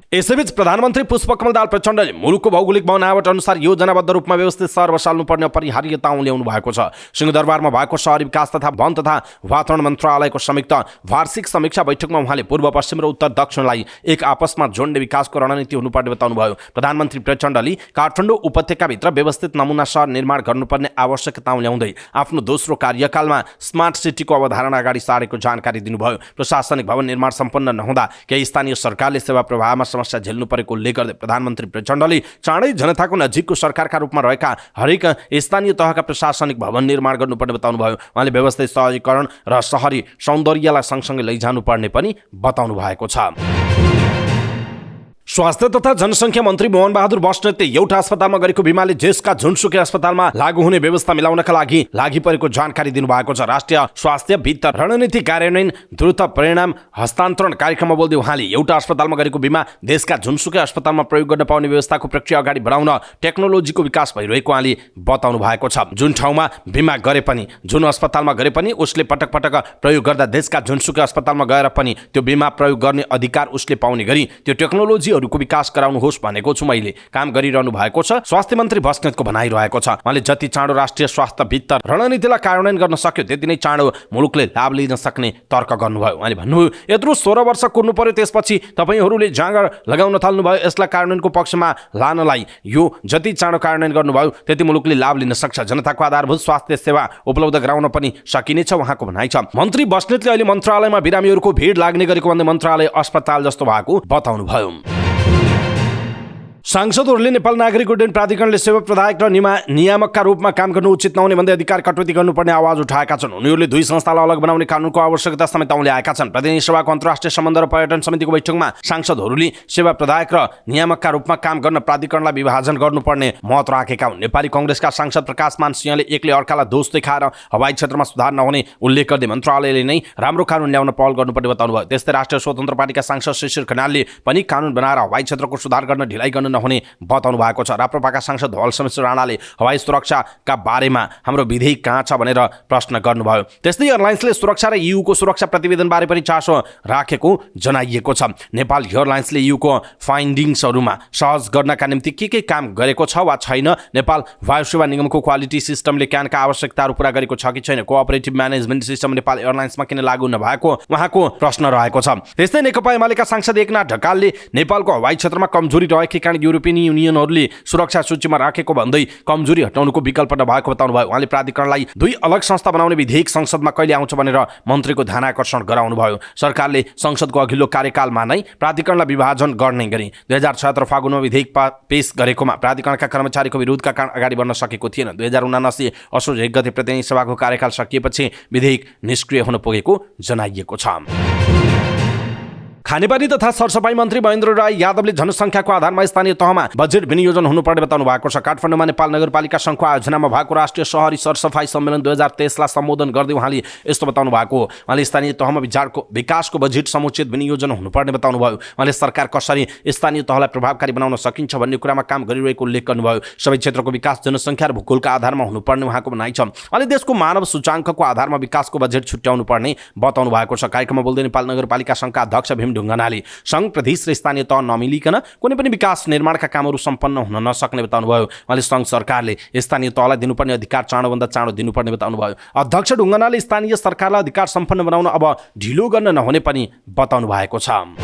यसैबीच प्रधानमन्त्री पुष्पकमल दाहाल प्रचण्डले मुलुकको भौगोलिक बनावट अनुसार योजनाबद्ध रूपमा व्यवस्थित सहर बसाल्नुपर्ने अपरिहार्यता ल्याउनु भएको छ। सिंहदरबारमा भएको शहरी विकास तथा वन तथा वातावरण मन्त्रालयको संयुक्त वार्षिक समीक्षा बैठकमा उहाँले पूर्व पश्चिम र उत्तर दक्षिणलाई एक आपसमा जोड्ने विकासको रणनीति हुनुपर्ने बताउनुभयो। प्रधानमन्त्री प्रचण्डले काठमाडौँ उपत्यकाभित्र व्यवस्थित नमुना सहर निर्माण गर्नुपर्ने आवश्यकता ल्याउँदै आफ्नो दोस्रो कार्यकालमा स्मार्ट सिटीको अवधारणा अगाडि सारेको जानकारी दिनुभयो। प्रशासनिक भवन निर्माण सम्पन्न नहुँदा केही स्थानीय सरकारले सेवा प्रवाहमा समस्या झेल्नु परेको उल्लेख गर्दै प्रधानमन्त्री प्रचण्डले चाँडै जनताको नजिकको सरकारका रूपमा रहेका हरेक स्थानीय तहका प्रशासनिक भवन निर्माण गर्नुपर्ने बताउनुभयो। उहाँले व्यवस्थित सहरीकरण र शहरी सौन्दर्यलाई सँगसँगै लैजानुपर्ने पनि बताउनु भएको छ। स्वास्थ्य तथा जनसङ्ख्या मन्त्री मोहन बहादुर बस्नेतले एउटा अस्पतालमा गरेको बिमाले जेसका जुनसुकै अस्पतालमा लागू हुने व्यवस्था मिलाउनका लागि परेको जानकारी दिनुभएको छ। राष्ट्रिय स्वास्थ्य वित्त रणनीति कार्यान्वयन द्रुत परिणाम हस्तान्तरण कार्यक्रममा बोल्दै उहाँले एउटा अस्पतालमा गरेको बिमा देशका जुनसुकै अस्पतालमा प्रयोग गर्न पाउने व्यवस्थाको प्रक्रिया अगाडि बढाउन टेक्नोलोजीको विकास भइरहेको उहाँले बताउनु भएको छ। जुन ठाउँमा बिमा गरे पनि जुन अस्पतालमा गरे पनि उसले पटक पटक प्रयोग गर्दा देशका जुनसुकै अस्पतालमा गएर पनि त्यो बिमा प्रयोग गर्ने अधिकार उसले पाउने गरी त्यो टेक्नोलोजी को विकास गराउनुहोस् भनेको छु मैले काम गरिरहनु भएको छ। स्वास्थ्य मन्त्री बस्नेतको भनाइरहेको छ। उहाँले जति चाँडो राष्ट्रिय स्वास्थ्य वित्त रणनीतिलाई कार्यान्वयन गर्न सक्यो त्यति नै चाँडो मुलुकले लाभ लिन सक्ने तर्क गर्नुभयो। उहाँले भन्नुभयो, यत्रो 16 वर्ष कुर्नु पर्यो, त्यसपछि तपाईहरूले जाँगर लगाउन थाल्नुभयो। यसलाई कार्यान्वयनको पक्षमा लानलाई यो जति चाँडो कार्यान्वयन गर्नुभयो त्यति मुलुकले लाभ लिन सक्छ। जनताको आधारभूत स्वास्थ्य सेवा उपलब्ध गराउन पनि सकिनेछ उहाँको भनाइ छ। मन्त्री बस्नेतले अहिले मन्त्रालयमा बिरामीहरूको भिड लाग्ने गरेको भन्दै मन्त्रालय अस्पताल जस्तो भएको बताउनुभयो। सांसदहरूले नेपाल नागरिक उड्डयन प्राधिकरणले सेवा प्रदायक र नियामकका रूपमा काम गर्नु उचित नहुने भन्दै अधिकार कटौती गर्नुपर्ने आवाज उठाएका छन्। उनीहरूले 2 संस्थालाई अलग बनाउने कानुनको आवश्यकता समेत औल्याएका छन्। प्रतिनिधि सभाको अन्तर्राष्ट्रिय सम्बन्ध र पर्यटन समितिको बैठकमा सांसदहरूले सेवा प्रदायक र नियामकका रूपमा काम गर्न प्राधिकरणलाई विभाजन गर्नुपर्ने मत राखेका हुन्। नेपाली कांग्रेसका सांसद प्रकाशमान सिंहले एकले अर्कालाई दोष देखाएर हवाई क्षेत्रमा सुधार नहुने उल्लेख गर्दै मन्त्रालयले नै राम्रो कानुन ल्याउन पहल गर्नुपर्ने बताउनुभयो। त्यस्तै राष्ट्रिय स्वतन्त्र पार्टीका सांसद शिशिर खनालले पनि कानुन बनाएर हवाई क्षेत्रको सुधार गर्न ढिलाइ गर्न हुने बताउनु भएको छ। राप्रपाका सांसद धवलशमशेर राणाले हवाई सुरक्षाका बारेमा हाम्रो विधेयक कहाँ छ भनेर प्रश्न गर्नुभयो। त्यस्तै एयरलाइन्सले सुरक्षा र ईयूको सुरक्षा प्रतिवेदन बारे पनि चासो राखेको जनाइएको छ। नेपाल एयरलाइन्सले ईयूको फाइन्डिङ्सहरूमा सहज गर्नका निम्ति के काम गरेको छ वा छैन, नेपाल वायुसेवा निगमको क्वालिटी सिस्टमले क्यानका आवश्यकताहरू पूरा गरेको छ कि छैन, कोअपरेटिभ म्यानेजमेन्ट सिस्टम नेपाल एयरलाइन्समा किन लागू नभएको उहाँको प्रश्न रहेको छ। त्यस्तै नेकपा एमालेका सांसद एकनाथ ढकालले नेपालको हवाई क्षेत्रमा कमजोरी रहेकै कारण युरोपियन युनियनहरूले सुरक्षा सूचीमा राखेको भन्दै कमजोरी हटाउनुको विकल्प नभएको बताउनुभयो। उहाँले प्राधिकरणलाई 2 अलग संस्था बनाउने विधेयक संसदमा कहिले आउँछ भनेर मन्त्रीको ध्यान आकर्षण गराउनुभयो। सरकारले संसदको अघिल्लो कार्यकालमा नै प्राधिकरणलाई विभाजन गर्ने गरी 2076 फागुनमा विधेयक पेश गरेकोमा प्राधिकरणका कर्मचारीको विरोधका कारण अगाडि बढ्न सकेको थिएन। 2079 असोज 1 गते प्रतिनिधि सभाको कार्यकाल सकिएपछि विधेयक निष्क्रिय हुन पुगेको जनाइएको छ। खानेपानी तथा सरसफाई मन्त्री महेन्द्र राय यादवले जनसङ्ख्याको आधारमा स्थानीय तहमा बजेट विनियोजन हुनुपर्ने बताउनु भएको छ। काठमाडौँमा नेपाल नगरपालिका सङ्घको आयोजनामा भएको राष्ट्रिय शहरी सरसफाई सम्मेलन 2023लाई सम्बोधन गर्दै उहाँले यस्तो बताउनु भएको। उहाँले स्थानीय तहमा विकासको बजेट समुचित विनियोजन हुनुपर्ने बताउनु भयो। उहाँले सरकार कसरी स्थानीय तहलाई प्रभावकारी बनाउन सकिन्छ भन्ने कुरामा काम गरिरहेको उल्लेख गर्नुभयो। सबै क्षेत्रको विकास जनसङ्ख्या र भूगोलका आधारमा हुनुपर्ने उहाँको भनाइ छ। उहाँले देशको मानव सूचाङ्कको आधारमा विकासको बजेट छुट्याउनु पर्ने बताउनु भएको छ। कार्यक्रममा बोल्दै नेपाल नगरपालिका सङ्घका अध्यक्ष भीम ढुङ्गानाले सङ्घ प्रदेश र स्थानीय तह नमिलिकन कुनै पनि विकास निर्माणका कामहरू सम्पन्न हुन नसक्ने बताउनु भयो। उहाँले सङ्घ सरकारले स्थानीय तहलाई दिनुपर्ने अधिकार चाँडोभन्दा चाँडो दिनुपर्ने बताउनु भयो। अध्यक्ष ढुङ्गानाले स्थानीय सरकारलाई अधिकार सम्पन्न बनाउन अब ढिलो गर्न नहुने पनि बताउनु भएको छ।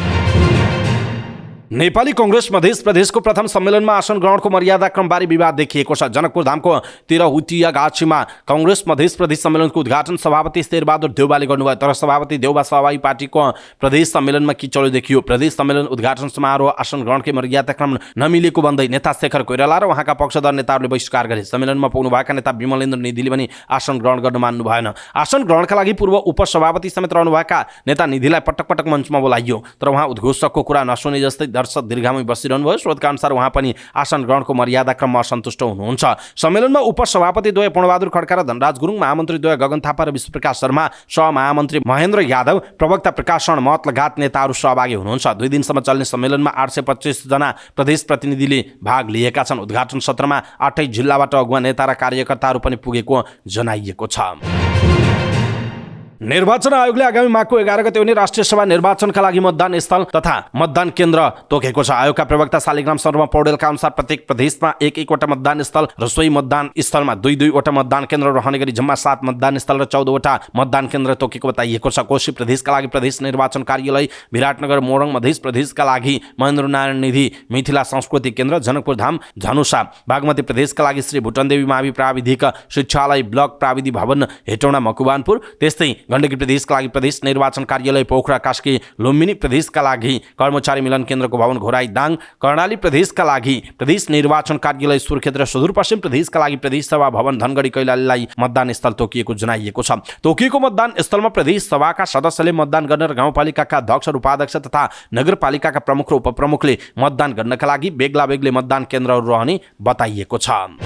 नेपाली कांग्रेस मध्य प्रदेशको प्रथम सम्मेलनमा आसन ग्रहणको मर्यादाक्रमबारे विवाद देखिएको छ। जनकपुर धामको तिरहुटिया गाछीमा कांग्रेस मध्य प्रदेश सम्मेलनको उद्घाटन सभापति शेरबहादुर देउवाले गर्नुभयो। तर सभापति देउवा सहभागी पार्टीको प्रदेश सम्मेलनमा किचलो देखियो। प्रदेश सम्मेलन उद्घाटन समारोह आसन ग्रहणकै मर्यादाक्रम नमिलेको भन्दै नेता शेखर कोइराला र उहाँका पक्षधर नेताहरूले बहिष्कार गरे। सम्मेलनमा पुग्नुभएका नेता विमलेन्द्र निधिले पनि आसन ग्रहण गर्न मान्नु भएन। आसन ग्रहणका लागि पूर्व उपसभापति समेत रहनुभएका नेता निधिलाई पटक पटक मञ्चमा बोलाइयो, तर उहाँ उद्घोषकको कुरा नसुने जस्तै दर्शक दीर्घामै बसिरहनु भयो। स्रोतका अनुसार उहाँ पनि आसन ग्रहणको मर्यादाक्रममा असन्तुष्ट हुनुहुन्छ। सम्मेलनमा उपसभापति द्वय पूर्णबहादुर खड्का र धनराज गुरुङ, महामन्त्री द्वय गगन थापा र विश्वप्रकाश शर्मा, सहमहामन्त्री महेन्द्र यादव, प्रवक्ता प्रकाशन मत लगायत नेताहरू सहभागी हुनुहुन्छ। 2 दिनसम्म चल्ने सम्मेलनमा 825 जना प्रदेश प्रतिनिधिले भाग लिएका छन्। उद्घाटन सत्रमा 8 जिल्लाबाट अगुवा नेता र कार्यकर्ताहरू पनि पुगेको जनाइएको छ। निर्वाचन आयोगले आगामी माघको 11 गते हुने राष्ट्रिय सभा निर्वाचनका लागि मतदान स्थल तथा मतदान केन्द्र तोकेको छ। आयोगका प्रवक्ता शालिग्राम शर्मा पौडेलका अनुसार प्रत्येक प्रदेशमा 1-1वटा मतदान स्थल र सोही मतदान स्थलमा 2-2वटा मतदान केन्द्र रहने गरी जम्मा 7 मतदान स्थल र 14वटा मतदान केन्द्र तोकेको बताइएको छ। कोशी प्रदेशका लागि प्रदेश निर्वाचन कार्यालय विराटनगर, मोरङ मध्य प्रदेशका लागि महेन्द्र नारायण निधि मिथिला संस्कृति केन्द्र, जनकपुर धाम धनुषा, बागमती प्रदेशका लागि श्री भुटनदेवी मावि प्राविधिक शिक्षालय ब्लक प्राविधि भवन हेटौँडा मकुवानपुर, त्यस्तै गण्डकी प्रदेशका लागि प्रदेश निर्वाचन कार्यालय पोखरा कास्की, लुम्बिनी प्रदेशका लागि कर्मचारी मिलन केन्द्रको भवन घोराई दाङ, कर्णाली प्रदेशका लागि प्रदेश निर्वाचन कार्यालय सुर्खेत र सुदूरपश्चिम प्रदेशका लागि प्रदेश सभा भवन धनगढी कैलालीलाई मतदान स्थल तोकिएको जनाइएको छ। तोकिएको मतदान स्थलमा प्रदेश सभाका सदस्यले मतदान गर्न र गाउँपालिकाका अध्यक्ष र उपाध्यक्ष तथा नगरपालिकाका प्रमुख र उपप्रमुखले मतदान गर्नका लागि बेग्ला बेग्लै मतदान केन्द्रहरू रहने बताइएको छ।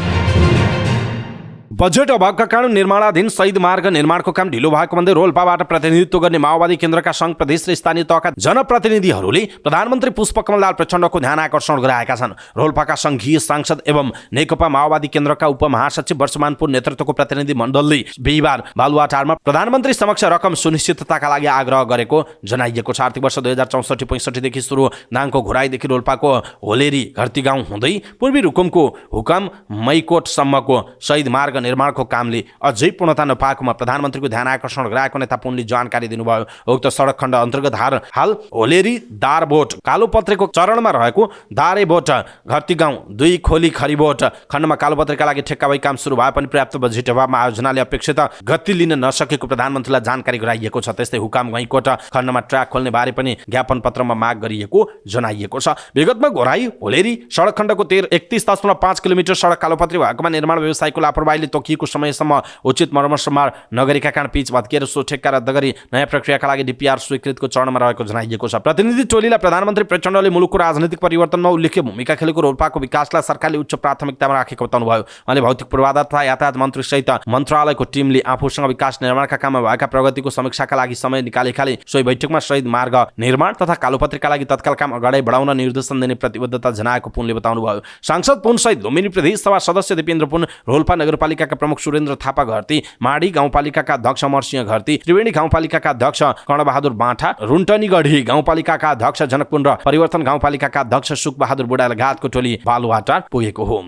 बजेट अभावका कारण निर्माणाधीन शहीद मार्ग निर्माणको काम ढिलो भएको भन्दै रोल्पाबाट प्रतिनिधित्व गर्ने माओवादी केन्द्रका सङ्घ प्रदेश र स्थानीय तहका जनप्रतिनिधिहरूले प्रधानमन्त्री पुष्पकमल दाहाल प्रचण्डको ध्यान आकर्षण गराएका छन्। रोल्पाका सङ्घीय सांसद एवं नेकपा माओवादी केन्द्रका उपमहासचिव वर्षमानपुर नेतृत्वको प्रतिनिधि मण्डलले बिहिबार बालुवाटारमा प्रधानमन्त्री समक्ष रकम सुनिश्चितताका लागि आग्रह गरेको जनाइएको छ। आर्थिक वर्ष 2064-65 देखि सुरु दाङको घोराईदेखि रोल्पाको होलेरी घरती गाउँ हुँदै पूर्वी रुकुमको हुकम मैकोटसम्मको शहीद मार्ग निर्माणको कामले अझै पूर्णता नपाएकोमा प्रधानमन्त्रीको ध्यान आकर्षण गराएको नेता पुनले जानकारी दिनुभयो। उक्त सडक खण्ड अन्तर्गत हाल होलेरी दारबोट कालोपत्रेको चरणमा रहेको दारेबोट घरती गाउँ 2 खोली खरीबोट खण्डमा कालोपत्रेका लागि ठेक्का भई काम सुरु भए पनि पर्याप्त बजेट अभावमा आयोजनाले अपेक्षित गति लिन नसकेको प्रधानमन्त्रीलाई जानकारी गराइएको छ। त्यस्तै हुकाम गैकोट खण्डमा ट्र्याक खोल्ने बारे पनि ज्ञापन पत्रमा माग गरिएको जनाइएको छ। विगतमा घोराई होलेरी सडक खण्डको 31.5 किलोमिटर सडक कालोपत्री भएकोमा निर्माण व्यवसायको लापरवाहीले तोकिएको समयसम्म उचित मर्मतसम्म नगरेका कारण पिच भत्किएर सो ठेक्का रद्द गरी नयाँ प्रक्रियाका लागि डिपिआर स्वीकृतिको चरणमा रहेको जनाइएको छ। प्रतिनिधि टोलीलाई प्रधानमन्त्री प्रचण्डले मुलुकको राजनीतिक परिवर्तनमा उल्लेख्य भूमिका खेलेको रोल्पाको विकासलाई सरकारले उच्च प्राथमिकतामा राखेको बताउनुभयो। उहाँले भौतिक पूर्वाधार तथा यातायात मन्त्री सहित मन्त्रालयको टिमले आफूसँग विकास निर्माणका काममा भएका प्रगतिको समीक्षाका लागि समय निकालेकाले सोही बैठकमा शहीद मार्ग निर्माण तथा कालोपत्रीका लागि तत्काल काम अगाडि बढाउन निर्देशन दिने प्रतिबद्धता जनाएको पुनले बताउनुभयो। सांसद पुन सहित लुम्बिनी प्रदेश सभा सदस्य दिपेन्द्र पुन, रोल्पा नगरपालिकाका प्रमुख सुरेन्द्र थापा घरती, माडी गाउँपालिकाका अध्यक्ष अमरसिंह घरती, त्रिवेणी गाउँपालिकाका अध्यक्ष कर्णबहादुर बाँठा, रुन्टनीगढी गाउँपालिकाका अध्यक्ष जनकपुर र परिवर्तन गाउँपालिकाका अध्यक्ष सुखबहादुर बुढा लगायतको टोली बालुवाटार पुगेको हो।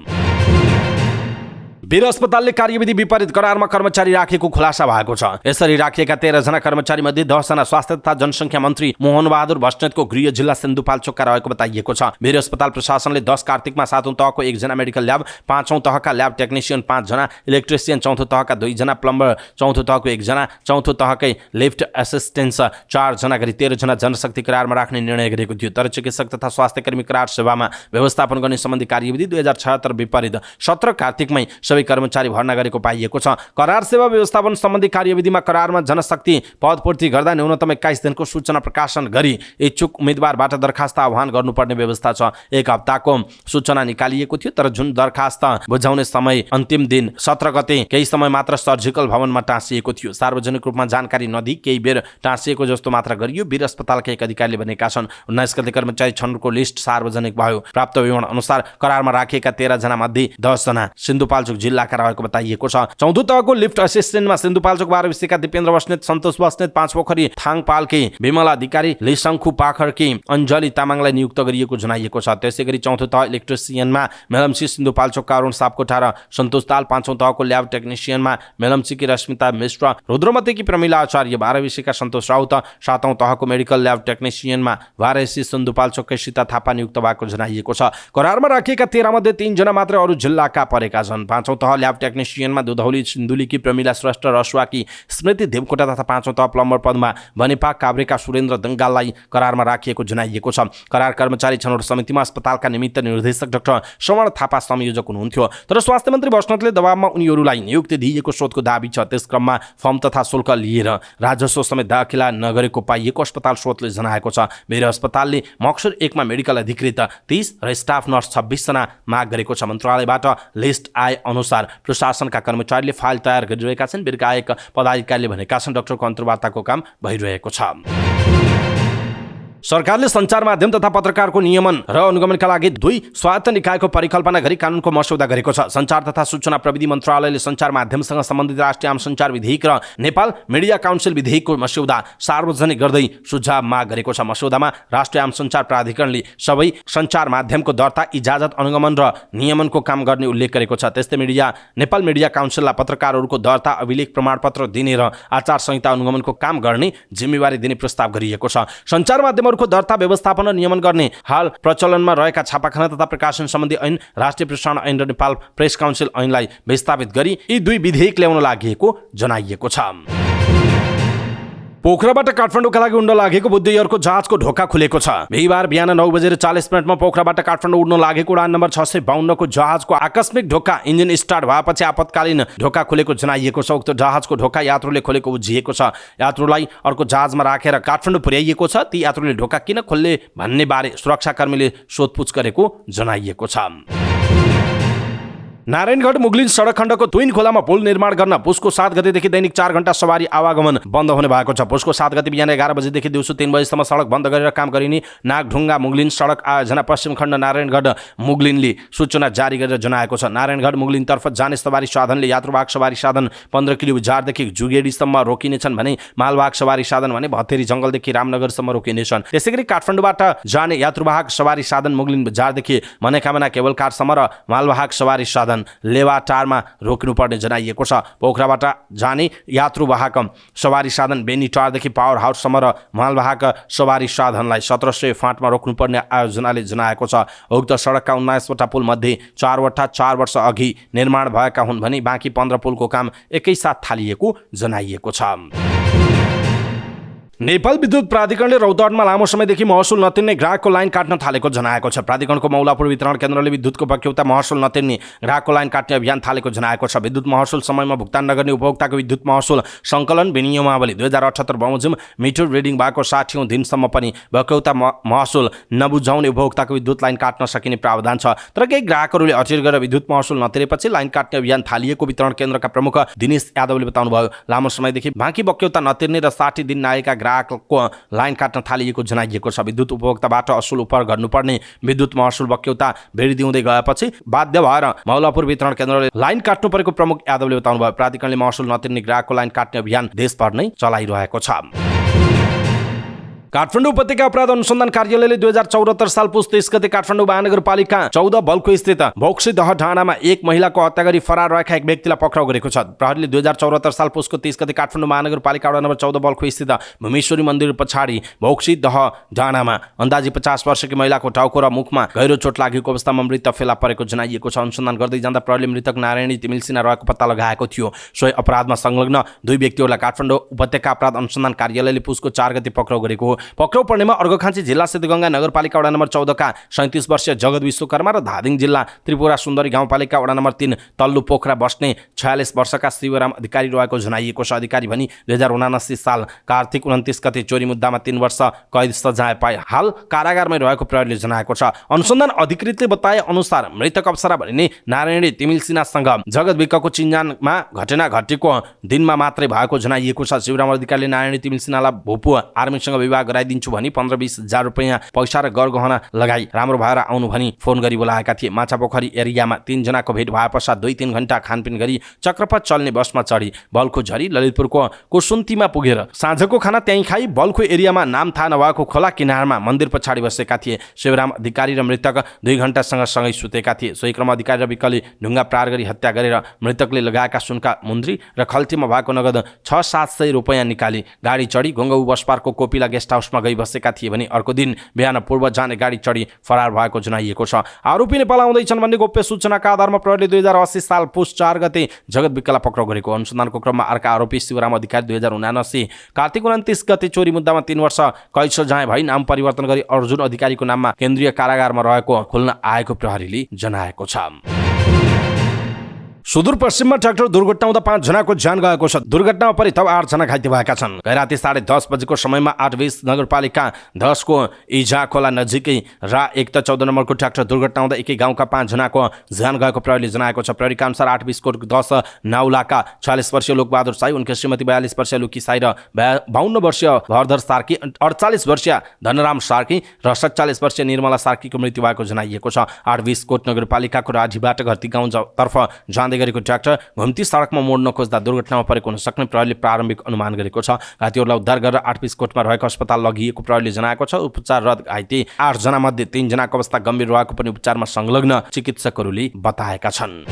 वीर अस्पतालले कार्यविधि विपरीत करारमा कर्मचारी राखेको खुलासा भएको छ। यसरी राखिएका 13 जना कर्मचारी मध्ये 10 जना स्वास्थ्य तथा जनसङ्ख्या मन्त्री मोहनबहादुर बस्नेतको गृह जिल्ला सिन्धुपाल्चोकका रहेको बताइएको छ। वीर अस्पताल प्रशासनले 10 कार्तिकमा 7औं तहको 1 जना मेडिकल ल्याब, 5औं तहका ल्याब टेक्निसियन 5 जना, इलेक्ट्रिसियन 4थो तहका 2 जना, प्लम्बर 4थो तहको 1 जना, 4थो तहकै लिफ्ट एसिस्टेन्स 4 जना गरी 13 जना जनशक्ति करारमा राख्ने निर्णय गरेको थियो। तर चिकित्सक तथा स्वास्थ्य कर्मी करार सेवामा व्यवस्थापन गर्ने सम्बन्धी कार्यविधि 2076 विपरीत 17 कार्तिकमै सबै सबै कर्मचारी भर्ना गरेको पाइएको छ। करार सेवा व्यवस्थापन सम्बन्धी कार्यविधिमा करारमा जनशक्ति पदपूर्ति गर्दा न्यूनतम 21 दिनको सूचना प्रकाशन गरी इच्छुक उम्मेदवारबाट दरखास्त आह्वान गर्नुपर्ने व्यवस्था छ। 1 हप्ताको सूचना निकालिएको थियो, तर जुन दरखास्त बुझाउने समय अन्तिम दिन 17 गते केही समय मात्र सर्जिकल भवनमा टाँसिएको थियो। सार्वजनिक रूपमा जानकारी नदिई केही बेर टाँसिएको जस्तो मात्र गरियो। वीर अस्पतालका एक अधिकारीले भनेका छन् 19 गते कर्मचारी छनौटको लिस्ट सार्वजनिक भयो। प्राप्त विवरण अनुसार करारमा राखिएका 13 जना मध्ये 10 जना सिन्धुपाल्चोक जिल्लाका रहेको बताइएको छ। 4औं तहको लिफ्ट असिस्टेन्टमा सिन्धुपाल्चोक 12 विषयका दिपेन्द्र बस्नेत, सन्तोष बस्नेत, 5 पोखरी थाङपालकी विमला अधिकारी, लिसङ्खु पाखरकी अञ्जली तामाङलाई नियुक्त गरिएको जनाइएको छ। त्यसैगरी 4औं तह इलेक्ट्रिसियनमा मेलम्ची सिन्धुपाल्चोकका अरुण सापकोटा र सन्तोष ताल, 5औं तहको ल्याब टेक्निसियनमा मेलम्चीकी रश्मिता मिश्र, रुद्रमतीकी प्रमिला आचार्य, 12 विषयका सन्तोष राउत, 7औं तहको मेडिकल ल्याब टेक्निसियनमा वारेसी सिन्धुपाल्चोककै सीता थापा नियुक्त भएको जनाइएको छ। करारमा राखिएका 13 मध्ये 3 जना मात्र अरू जिल्लाका परेका छन्। 5औं तह ल्याब टेक्निसियनमा दुधौली सिन्धुलीकी प्रमिला श्रेष्ठ, रसुवाकी स्मृति देवकोटा तथा 5औं तह प्लम्बर पदमा बनेपा काभ्रेका सुरेन्द्र दङ्गाललाई करारमा राखिएको जनाइएको छ। करार कर्मचारी छनौट समितिमा अस्पतालका निमित्त निर्देशक डाक्टर श्रवण थापा संयोजक हुनुहुन्थ्यो, तर स्वास्थ्य मन्त्री बस्नेतले दबावमा उनीहरूलाई नियुक्ति दिएको स्रोतको दाबी छ। त्यस क्रममा फर्म तथा शुल्क लिएर राजस्व समेत दाखिला नगरेको पाइएको अस्पताल स्रोतले जनाएको छ। वीर अस्पतालले मक्सुर 1 मा मेडिकल अधिकृत 30 र स्टाफ नर्स 26 जना माग गरेको छ। मन्त्रालयबाट लिस्ट आए अनुसार प्रशासनका कर्मचारीले फाइल तयार गरिरहेका छन्। वीरका एक पदाधिकारीले भनेका छन् डाक्टरको अन्तर्वार्ताको काम भइरहेको छ। सरकारले सञ्चार माध्यम तथा पत्रकारको नियमन र अनुगमनका लागि 2 स्वायत्त निकायको परिकल्पना गरी कानुनको मस्यौदा गरेको छ। सञ्चार तथा सूचना प्रविधि मन्त्रालयले सञ्चार माध्यमसँग सम्बन्धित राष्ट्रिय आम सञ्चार विधेयक र नेपाल मिडिया काउन्सिल विधेयकको मस्यौदा सार्वजनिक गर्दै सुझाव माग गरेको छ। मस्यौदामा राष्ट्रिय आम सञ्चार प्राधिकरणले सबै सञ्चार माध्यमको दर्ता, इजाजत, अनुगमन र नियमनको काम गर्ने उल्लेख गरेको छ। त्यस्तै नेपाल मिडिया काउन्सिललाई पत्रकारहरूको दर्ता, अभिलेख प्रमाणपत्र दिने र आचार संहिता अनुगमनको काम गर्ने जिम्मेवारी दिने प्रस्ताव गरिएको छ। सञ्चार माध्यम को दर्ता, व्यवस्थापन र नियमन गर्ने हाल प्रचलनमा रहेका छापाखाना तथा प्रकाशन सम्बन्धी ऐन, राष्ट्रिय प्रसारण ऐन र नेपाल प्रेस काउन्सिल ऐनलाई विस्थापित गरी यी 2 विधेयक ल्याउन लागि जनाइएको छ। पोखराबाट काठमाडौँका लागि उड्न लागेको बुद्ध एयरको जहाजको ढोका खुलेको छ। बिहीबार बिहान 9:40 पोखराबाट काठमाडौँ उड्न लागेको उडान नम्बर 652 को जहाजको आकस्मिक ढोका इन्जिन स्टार्ट भएपछि आपतकालीन ढोका खुलेको जनाइएको छ। उक्त जहाजको ढोका यात्रुले खोलेको उझिएको छ। यात्रुलाई अर्को जहाजमा राखेर काठमाडौँ पुर्याइएको छ। ती यात्रुले ढोका किन खोल्ले भन्ने बारे सुरक्षाकर्मीले सोधपुछ गरेको जनाइएको छ। नारायणगढ मुगलिन सडक खण्डको तुइन खोलामा पुल निर्माण गर्न पुसको 7 गतेदेखि दैनिक 4 घण्टा सवारी आवागमन बन्द हुने भएको छ। पुसको 7 गते बिहान 11 बजेदेखि दिउँसो 3 बजेसम्म सडक बन्द गरेर काम गरिने नागढुङ्गा मुगलिन सडक आयोजना पश्चिम खण्ड नारायणगढ मुगलिनले सूचना जारी गरेर जनाएको छ। नारायणगढ मुगलिनतर्फ जाने सवारी साधनले यात्रुवाहक सवारी साधन 15 किलो बजारदेखि जुगेडीसम्म रोकिनेछन् भने मालवाहक सवारी साधन भने भत्तेरी जङ्गलदेखि रामनगरसम्म रोकिनेछन्। त्यसैगरी काठमाडौँबाट जाने यात्रुवाहक सवारी साधन मुगलिन बजारदेखि मनोकामना केबल कारसम्म र मालवाहक सवारी साधन लेवाटारमा रोक्नुपर्ने जनाइएको छ। पोखराबाट जाने यात्रुवाहक सवारी साधन बेनीटारदेखि पावर हाउससम्म र मालवाहक सवारी साधनलाई 1700 फाँटमा रोक्नुपर्ने आयोजनाले जनाएको छ। उक्त सडकका 19 वटा पुल मध्ये 4 वटा 4 वर्ष अघि निर्माण भएका हुन् भने बाँकी 15 पुलको काम एकैसाथ थालिएको जनाइएको छ। नेपाल विद्युत प्राधिकरणले रौतहटमा लामो समयदेखि महसुल नतिर्ने ग्राहकको लाइन काट्न थालेको जनाएको छ। प्राधिकरणको मौलापुर वितरण केन्द्रले विद्युतको बक्यौता महसुल नतिर्ने ग्राहकको लाइन काट्ने अभियान थालेको जनाएको छ। विद्युत महसुल समयमा भुक्तान नगर्ने उपभोक्ताको विद्युत महसुल सङ्कलन विनियमावली 2078 बमोजिम मिटर रिडिङ भएको 60औं दिनसम्म पनि बक्यौता महसुल नबुझाउने उपभोक्ताको विद्युत लाइन काट्न सकिने प्रावधान छ। तर केही ग्राहकहरूले अटेर गरेर विद्युत महसुल नतिरेपछि लाइन काट्ने अभियान थालिएको वितरण केन्द्रका प्रमुख दिनेश यादवले बताउनुभयो। लामो समयदेखि बाँकी बक्यौता नतिर्ने र 60 दिन नआएका ग्राहकको लाइन काट्न थालिएको जनाइएको छ। विद्युत उपभोक्ताबाट असुल उपर गर्नुपर्ने विद्युत महसुल बक्यौता भेटिदिउँदै गएपछि बाध्य भएर मौलापुर वितरण केन्द्रले लाइन काट्नु परेको प्रमुख यादवले बताउनुभयो। प्राधिकरणले महसुल नतिर्ने ग्राहकको लाइन काट्ने अभियान देशभर नै चलाइरहेको छ। काठमाडौँ उपत्यका अपराध अनुसन्धान कार्यालयले 2074 साल पुस 30 गते काठमाडौँ महानगरपालिका 14 बल्खु स्थित भौक्सी दह डाँडामा एक महिलाको हत्या गरी फरार रहेका एक व्यक्तिलाई पक्राउ गरेको छ। प्रहरीले 2074 साल पुसको 30 गते काठमाडौँ महानगरपालिका वडा नम्बर 14 बल्खु स्थित भूमेश्वरी मन्दिर पछाडि भौक्सी दह डाँडामा अन्दाजी 50 वर्षकी महिलाको टाउको र मुखमा गहिरो चोट लागेको अवस्थामा मृत फेला परेको जनाइएको छ। अनुसन्धान गर्दै जाँदा प्रहरीले मृतक नारायणी तिमिल सिन्हा रहेको पत्ता लगाएको थियो। सोही अपराधमा संलग्न 2 व्यक्तिहरूलाई काठमाडौँ उपत्यका अपराध अनुसन्धान कार्यालयले पुसको 4 गते पक्राउ गरेको हो। पक्राउ पर्नेमा अर्घखाँची जिल्ला सिद्धगङ्गा नगरपालिका वडा नम्बर 14 का 37 वर्षीय जगत विश्वकर्मा र धादिङ जिल्ला त्रिपुरा सुन्दरी गाउँपालिका वडा नम्बर 3 तल्लु पोखरा बस्ने 46 वर्षका शिवराम अधिकारी रहेको जनाइएको छ। अधिकारी भनी 2079 साल कार्तिक 29 गते चोरी मुद्दामा 3 वर्ष कैद सजाय पाए हाल कारागारमै रहेको प्रहरीले जनाएको छ। अनुसन्धान अधिकृतले बताए अनुसार मृतक अप्सरा भनिने नारायणी तिमिल सिन्हासँग जगत विकको चिन्जानमा घटना घटेको दिनमा मात्रै भएको जनाइएको छ। शिवराम अधिकारीले नारायणी तिमिल सिन्हालाई भोपु आर्मीसँग विवाह गराइदिन्छु भनी 15-20 हजार रुपैयाँ पैसा र गरगहना लगाई राम्रो भएर आउनु भनी फोन गरी बोलाएका थिए। माछापोखरी एरियामा 3 जनाको भेट भए पश्चात 2-3 घण्टा खानपिन गरी चक्रपथ चल्ने बसमा चढी बल्खु झरी ललितपुरको कुसुन्तीमा पुगेर साँझको खाना त्यहीँ खाई बल्खु एरियामा नाम थाहा नभएको खोला किनारमा मन्दिर पछाडि बसेका थिए। शिवराम अधिकारी र मृतक 2 घण्टासँग सँगै सुतेका थिए। सोही क्रममा अधिकारी र विकले ढुङ्गा प्रहार गरी हत्या गरेर मृतकले लगाएका सुनका मुन्द्री र खल्तीमा भएको नगद 600-700 रुपैयाँ निकाली गाडी चढी गङ्गाउ बस पार्कको कोपिला गेस्ट हाउसमा गई बसेका थिए भने अर्को दिन बिहान पूर्व जाने गाडी चढी फरार भएको जनाइएको छ। आरोपी नेपाल आउँदैछन् भन्ने गोप्य सूचनाका आधारमा प्रहरीले 2080 साल पुस 4 गते जगत विकलाई पक्राउ गरेको। अनुसन्धानको क्रममा अर्का आरोपी शिवराम अधिकारी 2079 कार्तिक 29 गते चोरी मुद्दामा 3 वर्ष कैद सजाय भई नाम परिवर्तन गरी अर्जुन अधिकारीको नाममा केन्द्रीय कारागारमा रहेको खुल्न आएको प्रहरीले जनाएको छ। सुदूरपश्चिममा ट्र्याक्टर दुर्घटना हुँदा 5 जनाको ज्यान गएको छ। दुर्घटनामा परि थप 8 जना घाइते भएका छन्। गैराती 10:30 बजेको समयमा 8-20 नगरपालिका 10 को इजा खोला नजिकै रा 1 त 14 नम्बरको ट्र्याक्टर दुर्घटना हुँदा एकै गाउँका 5 जनाको ज्यान गएको प्रहरीले जनाएको छ। प्रहरीका अनुसार 8-20 को 10 नाउलाका 46 वर्षीय लोकबहादुर साई, उनकी श्रीमती 42 वर्षीय लुकी साई र 52 वर्षीय भरधर सार्की, 48 वर्षीय धनराम सार्की र 47 वर्षीय निर्मला सार्कीको मृत्यु भएको जनाइएको छ। 8-20 कोट नगरपालिकाको राजीबाट घरती गाउँतर्फ जाँदै गरेको ट्र्याक्टर घुम्ती सडकमा मोड्न खोज्दा दुर्घटनामा परेको हुन सक्ने प्रहरीले प्रारम्भिक अनुमान गरेको छ। घाइतेहरूलाई उद्धार गरेर 8-20 कोटमा रहेको अस्पताल लगिएको प्रहरीले जनाएको छ। उपचाररत घाइते 8 जना मध्ये 3 जनाको अवस्था गम्भीर रहेको पनि उपचारमा संलग्न चिकित्सकहरूले बताएका छन्।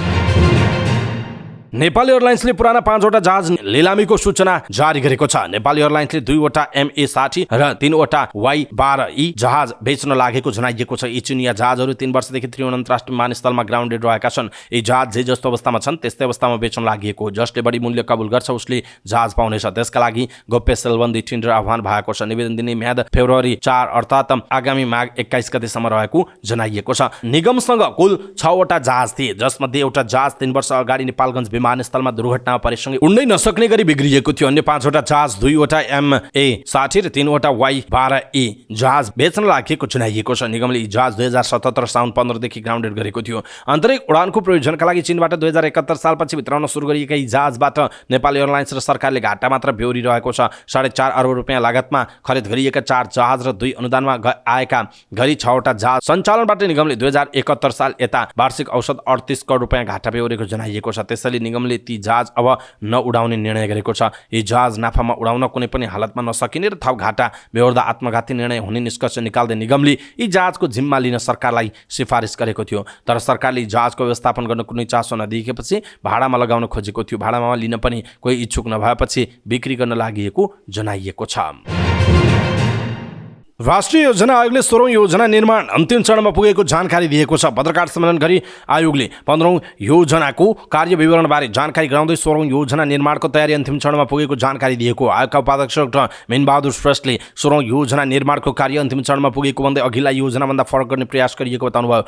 नेपाल एयरलाइन्सले पुराना 5वटा जहाज लिलामीको सूचना जारी गरेको छ। नेपाल एयरलाइन्सले 2वटा MA60 र 3वटा Y12E जहाज बेच्न लागेको जनाइएको छ। यी चिनिया जहाजहरू 3 वर्षदेखि त्रिभुवन अन्तर्राष्ट्रिय विमानस्थलमा ग्राउन्डेड रहेका छन्। यी जहाज जे जस्तो अवस्थामा छन् त्यस्तै अवस्थामा बेच्न लागेको हो। जसले बढी मूल्य कबुल गर्छ उसले जहाज पाउनेछ। त्यसका लागि गोप्य सेलबन्दी टेन्डर आह्वान भएको छ। निवेदन दिने म्याद फेब्रुअरी 4 अर्थात् आगामी माघ 21 गतेसम्म रहेको जनाइएको छ। निगमसँग कुल 6वटा जहाज थिए, जसमध्ये एउटा जहाज 3 वर्ष अगाडि नेपालगञ्ज विमानस्थलमा दुर्घटनामा परेसँगै उड्नै नसक्ने गरी बिग्रिएको थियो। अन्य 5वटा जहाज 2वटा MA60 र 3वटा Y12E जहाज बेच्न लागेको जनाइएको छ। निगमले यी जहाज 2077 साउन 15 देखि ग्राउन्डेड गरेको थियो। आन्तरिक उडानको प्रयोजनका लागि चीनबाट 2071 सालपछि भित्राउन सुरु गरिएका यी जहाजबाट नेपाल एयरलाइन्स र सरकारले घाटा मात्र बेहोरिरहेको छ। 4.5 अर्ब रुपियाँ लागतमा खरिद गरिएका 4 जहाज र 2 अनुदानमा आएका गरी 6वटा जहाज सञ्चालनबाट निगमले 2071 साल यता वार्षिक औसत 38 करोड रुपियाँ घाटा बेहोरेको जनाइएको छ। त्यसैले निगमले ती जहाज अब नउडाउने निर्णय गरेको छ। यी जहाज नाफामा उडाउन कुनै पनि हालतमा नसकिने र थप घाटा बेहोर्दा आत्मघाती निर्णय हुने निष्कर्ष निकाल्दै निगमले यी जहाजको जिम्मा लिन सरकारलाई सिफारिस गरेको थियो। तर सरकारले जहाजको व्यवस्थापन गर्न कुनै चासो नदिएपछि भाडामा लगाउन खोजेको थियो। भाडामा लिन पनि कोही इच्छुक नभएपछि बिक्री गर्न लागि जनाइएको छ। राष्ट्रिय योजना आयोगले 16औं योजना निर्माण अन्तिम चरणमा पुगेको जानकारी दिएको छ। पत्रकार सम्मेलन गरी आयोगले 15औं योजनाको कार्य विवरणबारे जानकारी गराउँदै 16औं योजना निर्माणको तयारी अन्तिम चरणमा पुगेको जानकारी दिएको। आयोगका उपाध्यक्ष डाक्टर मीनबहादुर श्रेष्ठले 16औं योजना निर्माणको कार्य अन्तिम चरणमा पुगेको भन्दै अघिल्ला योजनाभन्दा फरक गर्ने प्रयास गरिएको बताउनुभयो।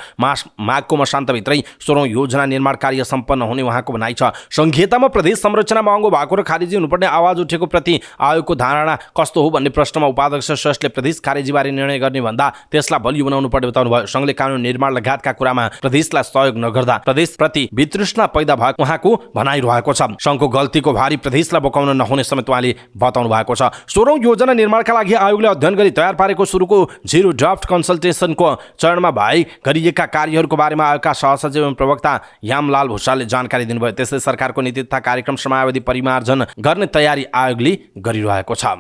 माघको मसान्तभित्रै 16औं योजना निर्माण कार्य सम्पन्न हुने उहाँको भनाइ छ। संहितामा प्रदेश संरचना महँगो भएको र खारेजी हुनुपर्ने आवाज उठेको प्रति आयोगको धारणा कस्तो हो भन्ने प्रश्नमा उपाध्यक्ष श्रेष्ठले प्रदेश खारेजीबारे निर्णय गर्ने भन्दा त्यसलाई बलियो बनाउनु पर्ने बताउनुभयो। संघले कानुन निर्माण लगायतका कुरामा प्रदेशलाई सहयोग नगर्दा प्रदेशप्रति वितृष्णा पैदा भएको उहाँको भनाइरहेको छ। संघको गल्तीको भारी प्रदेशलाई बोकाउन नहुने समेत उहाँले बताउनु भएको छ। 16औं योजना निर्माणका लागि आयोगले अध्ययन गरी तयार पारेको सुरुको जीरो ड्राफ्ट कन्सल्टेसनको चरणमा भए गरिएका कार्यहरूको बारेमा आयोगका सहसचिव एवं प्रवक्ता यामलाल भूषालले जानकारी दिनुभयो। त्यसै सरकारको नीति तथा कार्यक्रम समयावधि परिमार्जन गर्ने तयारी आयोगले गरिरहेको छ।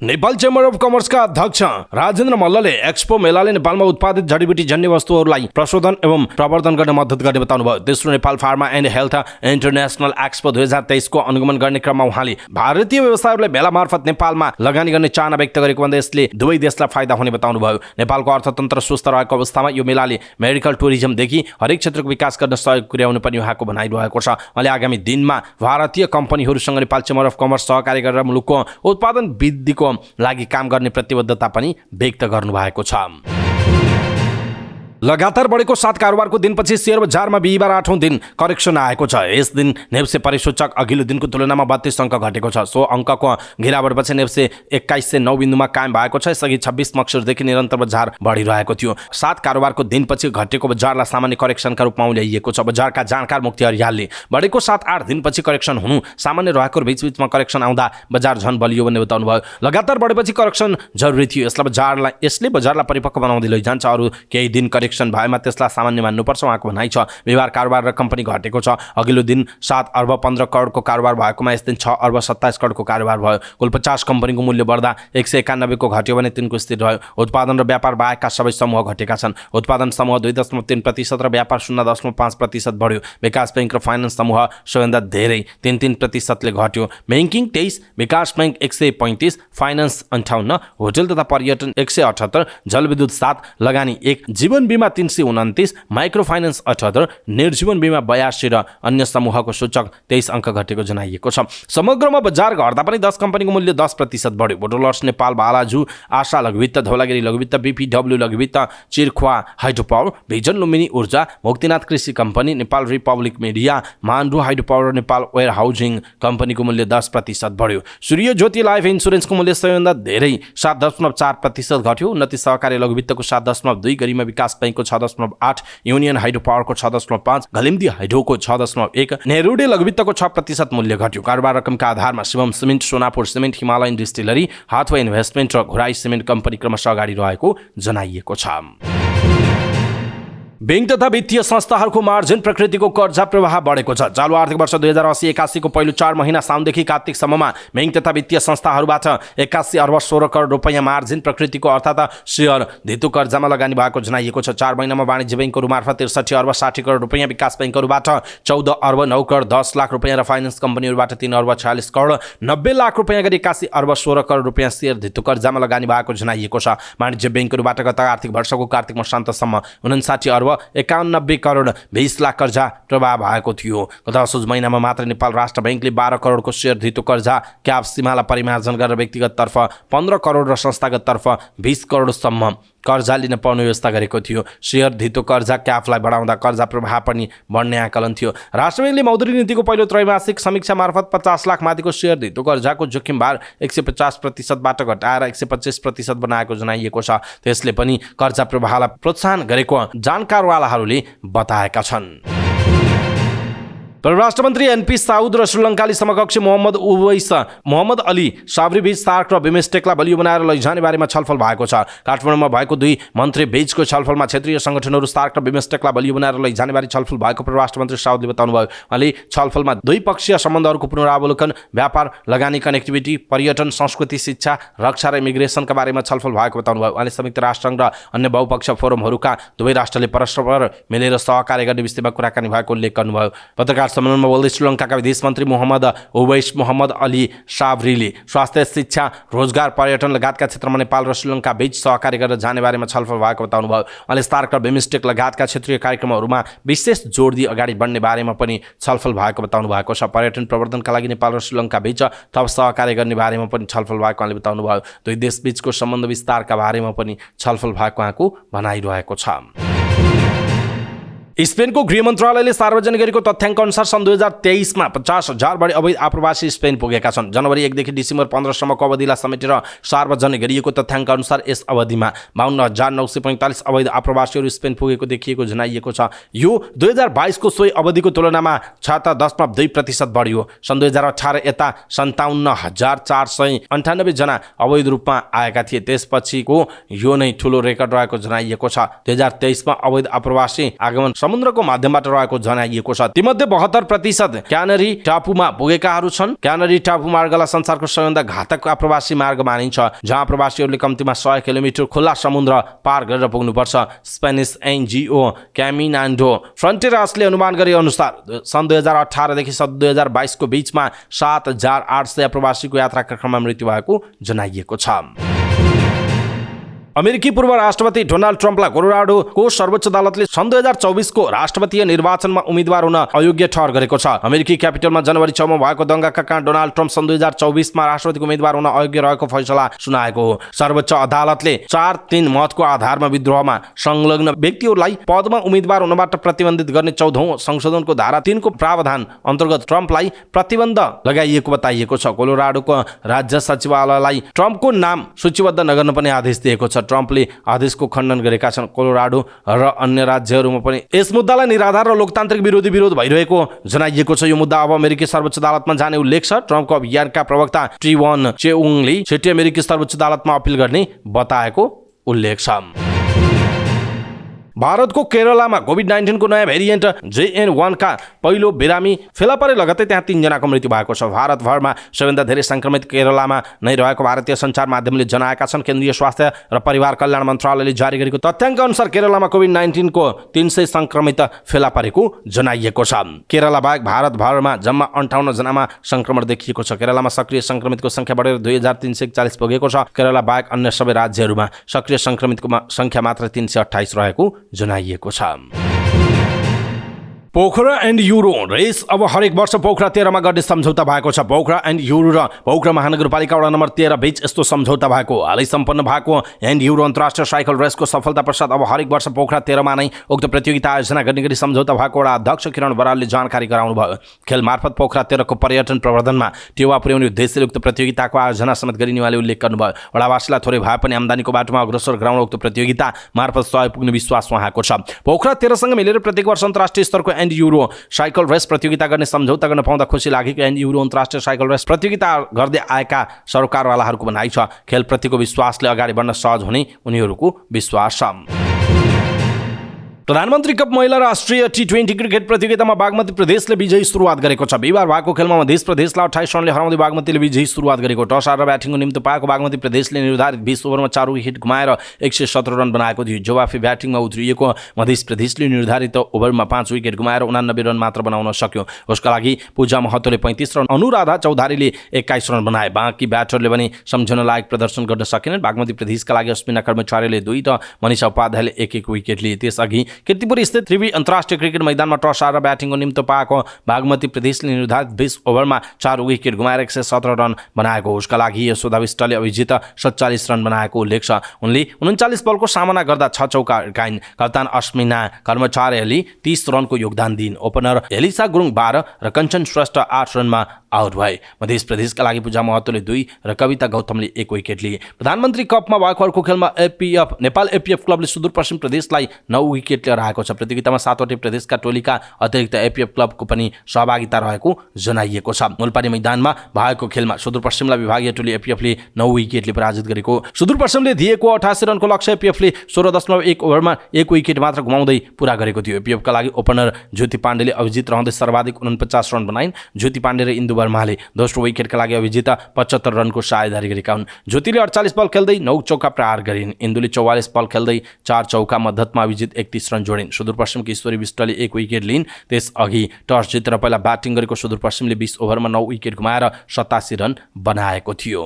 नेपाल चेम्बर अफ कमर्सका अध्यक्ष राजेन्द्र मल्लले एक्सपो मेलाले नेपालमा उत्पादित जडीबुटी जन्य वस्तुहरूलाई प्रशोधन एवं प्रवर्धन गर्ने मद्दत गर्ने बताउनुभयो। तेस्रो Nepal pharma and health international expo 2023 को अनुगमन गर्ने क्रममा उहाँले भारतीय व्यवसायीहरूलाई मेला मार्फत नेपालमा लगानी गर्ने चाहना व्यक्त गरेको भन्दै यसले दुवै देशलाई फाइदा हुने बताउनुभयो। नेपालको अर्थतन्त्र सुस्त रहेको अवस्थामा यो मेलाले मेडिकल टुरिज्मदेखि हरेक क्षेत्रको विकास गर्न सहयोग पुर्याउनु पनि उहाँको भनाइरहेको छ। उहाँले आगामी दिनमा भारतीय कम्पनीहरूसँग नेपाल चेम्बर अफ कमर्स सहकार्य गरेर मुलुकको उत्पादन वृद्धिको लागि काम गर्ने प्रतिबद्धता पनि व्यक्त गर्नुभएको छ। लगातार बढेको 7 कारोबारको दिनपछि शेयर बजारमा बिहिबार 8औं दिन करेक्सन आएको छ। यस दिन नेप्से परिसूचक अघिल्लो दिनको तुलनामा 32 अङ्क घटेको छ। सो अङ्कको गिरावटपछि नेप्से 2109 बिन्दुमा कायम भएको छ। यसअघि 26 मक्सिरदेखि निरन्तर बजार बढिरहेको थियो। 7 कारोबारको दिनपछि घटेको बजारलाई सामान्य करेक्सनका रूपमा ल्याइएको छ। बजारका जानकार मुक्ति अर्यालले बढेको 7-8 दिनपछि करेक्सन हुनु सामान्य रहेको र बीचबीचमा करेक्सन आउँदा बजार झन बलियो भन्ने बताउनु भयो। लगातार बढेपछि करेक्सन जरुरी थियो। यसले बजारलाई परिपक्व बनाउँदै लैजान्छ। अरू केही दिन भएमा त्यसलाई सामान्य मान्नुपर्छ उहाँको भनाइ छ। बिहिबार कारोबार र कम्पनी घटेको छ। अघिल्लो दिन 7 अर्ब 15 करोडको कारोबार भएकोमा यस दिन 6 अर्ब 27 करोडको कारोबार भयो। कुल 50 कम्पनीको मूल्य बढ्दा 191 को घट्यो भने 3 को स्थिर रह्यो। उत्पादन र व्यापार बाहेकका सबै समूह घटेका छन्। उत्पादन समूह 2.3% र व्यापार 0.5% बढ्यो। विकास बैंक र फाइनान्स समूह सबैभन्दा धेरै 3.3% ले घट्यो। बैंकिङ 23, विकास बैंक 135, फाइनान्स 58, होटल तथा पर्यटन 178, जलविद्युत 7, लगानी 1, जीवन बीमा 329, माइक्रो फाइनान्स 78, निर्जीवन बीमा 82 र अन्य समूहको सूचक 23 अङ्क घटेको जनाइएको छ। समग्रमा बजार घट्दा पनि 10 कम्पनीको मूल्य 10% बढ्यो। बोटोलर्स नेपाल, बालाजु, आशा लघुवित्त, धौलागिरी लघुवित्त, बीपीडब्ल्यू लघुवित्त, Chirkhwa hydro power, vision Lumbini ऊर्जा, मुक्तिनाथ कृषि company, Nepal republic media, Mandu hydro power, Nepal warehousing कम्पनीको मूल्य 10% बढ्यो। सूर्य ज्योति लाइफ इन्सुरेन्सको मूल्य सबैभन्दा धेरै 7.4% घट्यो। उन्नति सहकारी लघुवित्तको 7.2, गरिमा विकास बैंकको 6.8, युनियन हाइड्रो पावरको 6.5, घलिम्दी हाइड्रोको 6.1, नेहरूले लघुवित्तको 6% मूल्य घट्यो। कारोबार रकमका आधारमा Shivam cement, Sonapur cement, Himalayan distillery, Hathway investment र घुराई सिमेन्ट कम्पनी क्रमशः अगाडि रहेको जनाइएको छ। बैंक तथा वित्तीय संस्थाहरूको मार्जिन प्रकृतिको कर्जा प्रवाह बढेको छ। चालु आर्थिक वर्ष 2080-81 को पहिलो 4 महिना साउनदेखि कार्तिकसम्ममा बैंक तथा वित्तीय संस्थाहरूबाट 81 अर्ब 16 करोड रुपैयाँ मार्जिन प्रकृतिको अर्थात् शेयर धितो कर्जामा लगानी भएको जनाइएको छ। 4 महिनामा वाणिज्य बैंकहरू मार्फत 63 अर्ब 60 करोड रुपैयाँ, विकास बैंकहरूबाट 14 अर्ब 9 करोड 10 लाख रुपैयाँ र फाइनान्स कम्पनीहरूबाट 3 अर्ब 46 करोड 90 लाख रुपैयाँ गरी 81 अर्ब 16 करोड रुपैयाँ शेयर धितो कर्जामा लगानी भएको जनाइएको छ। वाणिज्य बैंकहरूबाट गत आर्थिक वर्षको कार्तिक मसान्तसम्म 59 अर्ब 91 करोड 20 लाख कर्जा प्रवाह भएको थियो। गत असोज महिनामा मात्र नेपाल राष्ट्र बैंकले 12 करोडको शेयर धितो कर्जा क्याप सीमालाई परिमार्जन गरेर व्यक्तिगत तर्फ 15 करोड र संस्थागत तर्फ 20 करोडसम्म कर्जा लिन पाउने व्यवस्था गरेको थियो। शेयर धितो कर्जा क्यापलाई बढाउँदा कर्जा प्रवाह पनि बढ्ने आकलन थियो। राष्ट्र बैंकले मौद्रिक नीतिको पहिलो त्रैमासिक समीक्षा मार्फत 50 लाख माथिको शेयर धितो कर्जाको जोखिम भार 150%बाट घटाएर 125% बनाएको जनाइएको छ। त्यसले पनि कर्जा प्रवाहलाई प्रोत्साहन गरेको जानकारवालाहरूले बताएका छन्। परराष्ट्र मन्त्री एनपी साउद र श्रीलङ्काली समकक्षी मोहम्मद अली साबरी बीच सार्क र बिमस्टेकलाई बलियो बनाएर लैजाने बारेमा छलफल भएको छ। काठमाडौँमा भएको दुई मन्त्री बीचको छलफलमा क्षेत्रीय संगठनहरू सार्क र बिमस्टेकलाई बलियो बनाएर लैजाने बारे छलफल भएको परराष्ट्र मन्त्री साउदले बताउनुभयो। उहाँले छलफलमा द्विपक्षीय सम्बन्धहरूको पुनरावलोकन, व्यापार, लगानी, कनेक्टिभिटी, पर्यटन, संस्कृति, शिक्षा, रक्षा र इमिग्रेसनका बारेमा छलफल भएको बताउनुभयो। उहाँले संयुक्त राष्ट्रसङ्घ र अन्य बहुपक्षीय फोरमहरूका दुवै राष्ट्रले परस्पर मिलेर सहकार्य गर्ने विषयमा कुराकानी भएको उल्लेख गर्नुभयो। पत्रकार सम्मेलनमा बोल्दै श्रीलङ्काका विदेश मन्त्री मोहम्मद अली साबरीले स्वास्थ्य, शिक्षा, रोजगार, पर्यटन लगायतका क्षेत्रमा नेपाल र श्रीलङ्का बीच सहकार्य गरेर जाने बारेमा छलफल भएको बताउनुभयो। उहाँले सार्क र बिमस्टेक लगायतका क्षेत्रीय कार्यक्रमहरूमा विशेष जोड दिई अगाडि बढ्ने बारेमा पनि छलफल भएको बताउनु भएको छ। पर्यटन प्रवर्धनका लागि नेपाल र श्रीलङ्का बीच थप सहकार्य गर्ने बारेमा पनि छलफल भएको उहाँले बताउनुभयो। दुई देश बीचको सम्बन्ध विस्तारका बारेमा पनि छलफल भएको उहाँको भनाइरहेको छ। स्पेनको गृह मन्त्रालयले सार्वजनिक गरेको तथ्याङ्क अनुसार सन् 2023मा 50,000 बढी अवैध आप्रवासी स्पेन पुगेका छन्। जनवरी 1 देखि डिसेम्बर 15 सम्मको अवधिलाई समेटेर सार्वजनिक गरिएको तथ्याङ्क अनुसार यस अवधिमा 52,945 अवैध आप्रवासीहरू स्पेन पुगेको देखिएको जनाइएको छ। यो 2022 को सोही अवधिको तुलनामा 6.2% बढ्यो। सन् 2018 यता 57,498 जना अवैध रूपमा आएका थिए। त्यसपछिको यो नै ठूलो रेकर्ड रहेको जनाइएको छ। 2023मा अवैध आप्रवासी आगमन समुद्रको माध्यमबाट रहेको जनाइएको छ। तीमध्ये 72% क्यानरी टापुमा पुगेकाहरू छन्। क्यानरी टापु मार्गलाई संसारको सबैभन्दा घातक आप्रवासी मार्ग मानिन्छ, जहाँ आप्रवासीहरूले कम्तीमा 100 किलोमिटर खुल्ला समुद्र पार गरेर पुग्नुपर्छ। स्पेनिस एनजिओ क्यामिनान्डो फ्रन्टेरासले अनुमान गरे अनुसार सन् 2018 देखि सन् 2022 को बीचमा 7,800 आप्रवासीको यात्राका क्रममा मृत्यु भएको जनाइएको छ। अमेरिकी पूर्व राष्ट्रपति डोनाल्ड ट्रम्पलाई कोलोराडोको सर्वोच्च अदालतले सन् 2024 को राष्ट्रपतीय निर्वाचनमा उम्मेद्वार हुन अयोग्य ठहर गरेको छ। अमेरिकी क्यापिटलमा जनवरी 6 मा भएको दंगाका कारण डोनाल्ड ट्रम्प सन् 2024 मा राष्ट्रपतिको उम्मेद्वार हुन अयोग्य रहेको फैसला सुनाएको हो। सर्वोच्च अदालतले 4-3 मतको आधारमा विद्रोहमा संलग्न व्यक्तिहरूलाई पदमा उम्मेद्वार हुनबाट प्रतिबन्धित गर्ने 14औं संशोधनको धारा 3 को प्रावधान अन्तर्गत ट्रम्पलाई प्रतिबन्ध लगाइएको बताइएको छ। कोलोराडोको राज्य सचिवालयलाई ट्रम्पको नाम सूचीबद्ध नगर्न पनि आदेश दिएको छ। ट्रम्पले आदेशको खण्डन गरेका छन्। कोलोराडो र अन्य राज्यहरूमा पनि यस मुद्दालाई निराधार र लोकतान्त्रिक विरोध भइरहेको जनाइएको छ। यो मुद्दा अब अमेरिकी सर्वोच्च अदालतमा जाने उल्लेख छ। ट्रम्पको अभियानका प्रवक्ता ट्रिवन चेउङले छिट्टै अमेरिकी सर्वोच्च अदालतमा अपिल गर्ने बताएको उल्लेख छ। भारतको केरलामा कोभिड-19 को नयाँ भेरिएन्ट JN1 का पहिलो बिरामी फेला परे लगत्तै त्यहाँ 3 जनाको मृत्यु भएको छ। भारतभरमा सबैभन्दा धेरै संक्रमित केरलामा नै रहेको भारतीय सञ्चार माध्यमले जनाएका छन्। केन्द्रीय स्वास्थ्य र परिवार कल्याण मन्त्रालयले जारी गरेको तथ्याङ्क अनुसार केरलामा कोभिड-19 को 300 संक्रमित फेला परेको जनाइएको छ। केरला बाहेक भारतभरमा जम्मा 58 जनामा संक्रमण देखिएको छ। केरलामा सक्रिय संक्रमितको संख्या बढेर 2340 पुगेको छ। केरला बाहेक अन्य सबै राज्यहरूमा सक्रिय संक्रमितको संख्या मात्र 328 रहेको जनाइएको छ। पोखरा एन्ड युरो रेस अब हरेक वर्ष पोखरा 13 मा गर्ने सम्झौता भएको छ। पोखरा एन्ड युरो र पोखरा महानगरपालिका वडा नम्बर 13 बीच यस्तो सम्झौता भएको हालै सम्पन्न भएको एन्ड युरो अन्तर्राष्ट्रिय साइकल रेसको सफलता पश्चात अब हरेक वर्ष पोखरा 13 मा नै उक्त प्रतियोगिता आयोजना गर्ने गरी सम्झौता भएको वडा अध्यक्ष किरण बरालले जानकारी गराउनु भयो। खेल मार्फत पोखरा 13 को पर्यटन प्रवर्धनमा टेवा पुर्याउने उद्देश्यले उक्त प्रतियोगिताको आयोजना समेत गरिने उहाँले उल्लेख गर्नुभयो। वडावासीलाई थोरै भए पनि आम्दानीको बाटोमा अग्रसर गराउन उक्त प्रतियोगिता मार्फत सहयोग पुग्ने विश्वास उहाँको छ। पोखरा 13 सँग मिलेर प्रत्येक वर्ष अन्तर्राष्ट्रिय स्तरको एन्ड युरो साइकल रेस प्रतियोगिता गर्ने सम्झौता गर्न पाउँदा खुसी लागेको एन्ड युरो अन्तर्राष्ट्रिय साइकल रेस प्रतियोगिता गर्दै आएका सरकारवालाहरूको भनाइ छ। खेलप्रतिको विश्वासले अगाडि बढ्न सहज हुने उनीहरूको विश्वास छ। प्रधानमन्त्री कप महिला राष्ट्रिय T20 क्रिकेट प्रतियोगितामा बागमती प्रदेशले विजयी सुरुवात गरेको छ। बिहिबार भएको खेलमा मध्य प्रदेशलाई 28 रनले हराउँदै बागमतीले विजयी सुरुवात गरेको। टस हारेर ब्याटिङको निम्ति पाएको बागमती प्रदेशले निर्धारित 20 ओभरमा 4 विकेट गुमाएर 117 रन बनाएको थियो। जवाफी ब्याटिङमा उत्रिएको मध्य प्रदेशले निर्धारित ओभरमा 5 विकेट गुमाएर 89 रन मात्र बनाउन सक्यो। उसका लागि पूजा महतोले 35 रन, अनुराधा चौधारीले 21 रन बनाए। बाँकी ब्याटरले पनि सम्झन लायक प्रदर्शन गर्न सकेनन्। बागमती प्रदेशका लागि अश्विना कर्मचारीले 2 र मनिषा उपाध्यायले 1-1 विकेट लिए। त्यसअघि किर्तिपुर स्थित त्रिवी अन्तर्राष्ट्रिय क्रिकेट मैदानमा टस हारेर ब्याटिङको निम्ति पाएको बागमती प्रदेशले निर्धारित 20 ओभरमा 4 विकेट गुमाएर 117 रन बनाएको। उसका लागि यशोदा विष्टले अभिजित 47 रन बनाएको उल्लेख छ। उनले 39 बलको सामना गर्दा 6 चौका हिर्काइन्। कप्तान अश्मिना कर्मचारीले 30 रनको योगदान दिइन्। ओपनर एलिसा गुरुङ 12 र कञ्चन श्रेष्ठ 8 रनमा आउट भए। मध्य प्रदेशका लागि पूजा महतोले 2 र कविता गौतमले 1 विकेट लिए। प्रधानमन्त्री कपमा भएको अर्को खेलमा नेपाल एपीएफ क्लबले सुदूरपश्चिम प्रदेशलाई 9 विकेट लिएर आएको छ। प्रतियोगितामा 7वटै प्रदेशका टोलीका अतिरिक्त एपीएफ क्लबको पनि सहभागिता रहेको जनाइएको छ। मुलपानी मैदानमा भएको खेलमा सुदूरपश्चिमलाई विभागीय टोली एपीएफले 9 विकेटले पराजित गरेको। सुदूरपश्चिमले दिएको 88 रनको लक्ष्य एपीएफले 16.1 ओभरमा 1 विकेट मात्र गुमाउँदै पूरा गरेको थियो। एपीएफका लागि ओपनर ज्योति पाण्डेले अभिजित रहँदै सर्वाधिक 49 रन बनाइन्। ज्योति पाण्डे र इन्दु वर्माले दोस्रो विकेटका लागि अभिजित 75 रनको साझेदारी गरेका हुन्। ज्योतिले 48 बल खेल्दै 9 चौका प्रहार गरिन्। इन्दुले 44 बल खेल्दै 4 चौका मद्दतमा अभिजित 31 रन जोडिन्। सुदूरपश्चिमकी ईश्वरी विष्टले 1 विकेट लिइन्। त्यसअघि टस जितेर पहिला ब्याटिङ गरेको सुदूरपश्चिमले 20 ओभरमा 9 विकेट गुमाएर 87 रन बनाएको थियो।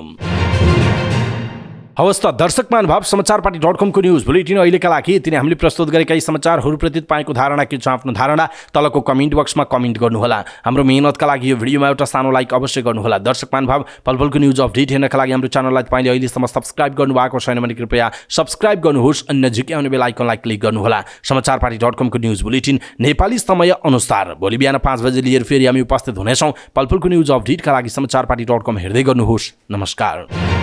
हवस् त दर्शक महानुभाव, समाचारपाटी.com को न्युज बुलेटिन अहिलेका लागि यति नै। हामीले प्रस्तुत गरेका यी समाचारहरूप्रति तपाईँको धारणा के छ? आफ्नो धारणा तलको कमेन्ट बक्समा कमेन्ट गर्नुहोला। हाम्रो मेहनतका लागि यो भिडियोमा एउटा सानो लाइक अवश्य गर्नुहोला। दर्शक महानुभाव, पलपलको न्युज अपडेट हेर्नका लागि हाम्रो च्यानललाई तपाईँले अहिलेसम्म सब्स्क्राइब गर्नुभएको छैन भने कृपया सब्स्क्राइब गर्नुहोस्। अन्य झिक्याउने बेल आइकनलाई क्लिक गर्नुहोला। समाचारपाटी.com को न्युज बुलेटिन नेपाली समय अनुसार भोलि बिहान 5 बजे लिएर फेरि हामी उपस्थित हुनेछौँ। पलपलको न्युज अपडेटका लागि समाचारपाटी.com हेर्दै गर्नुहोस्। नमस्कार।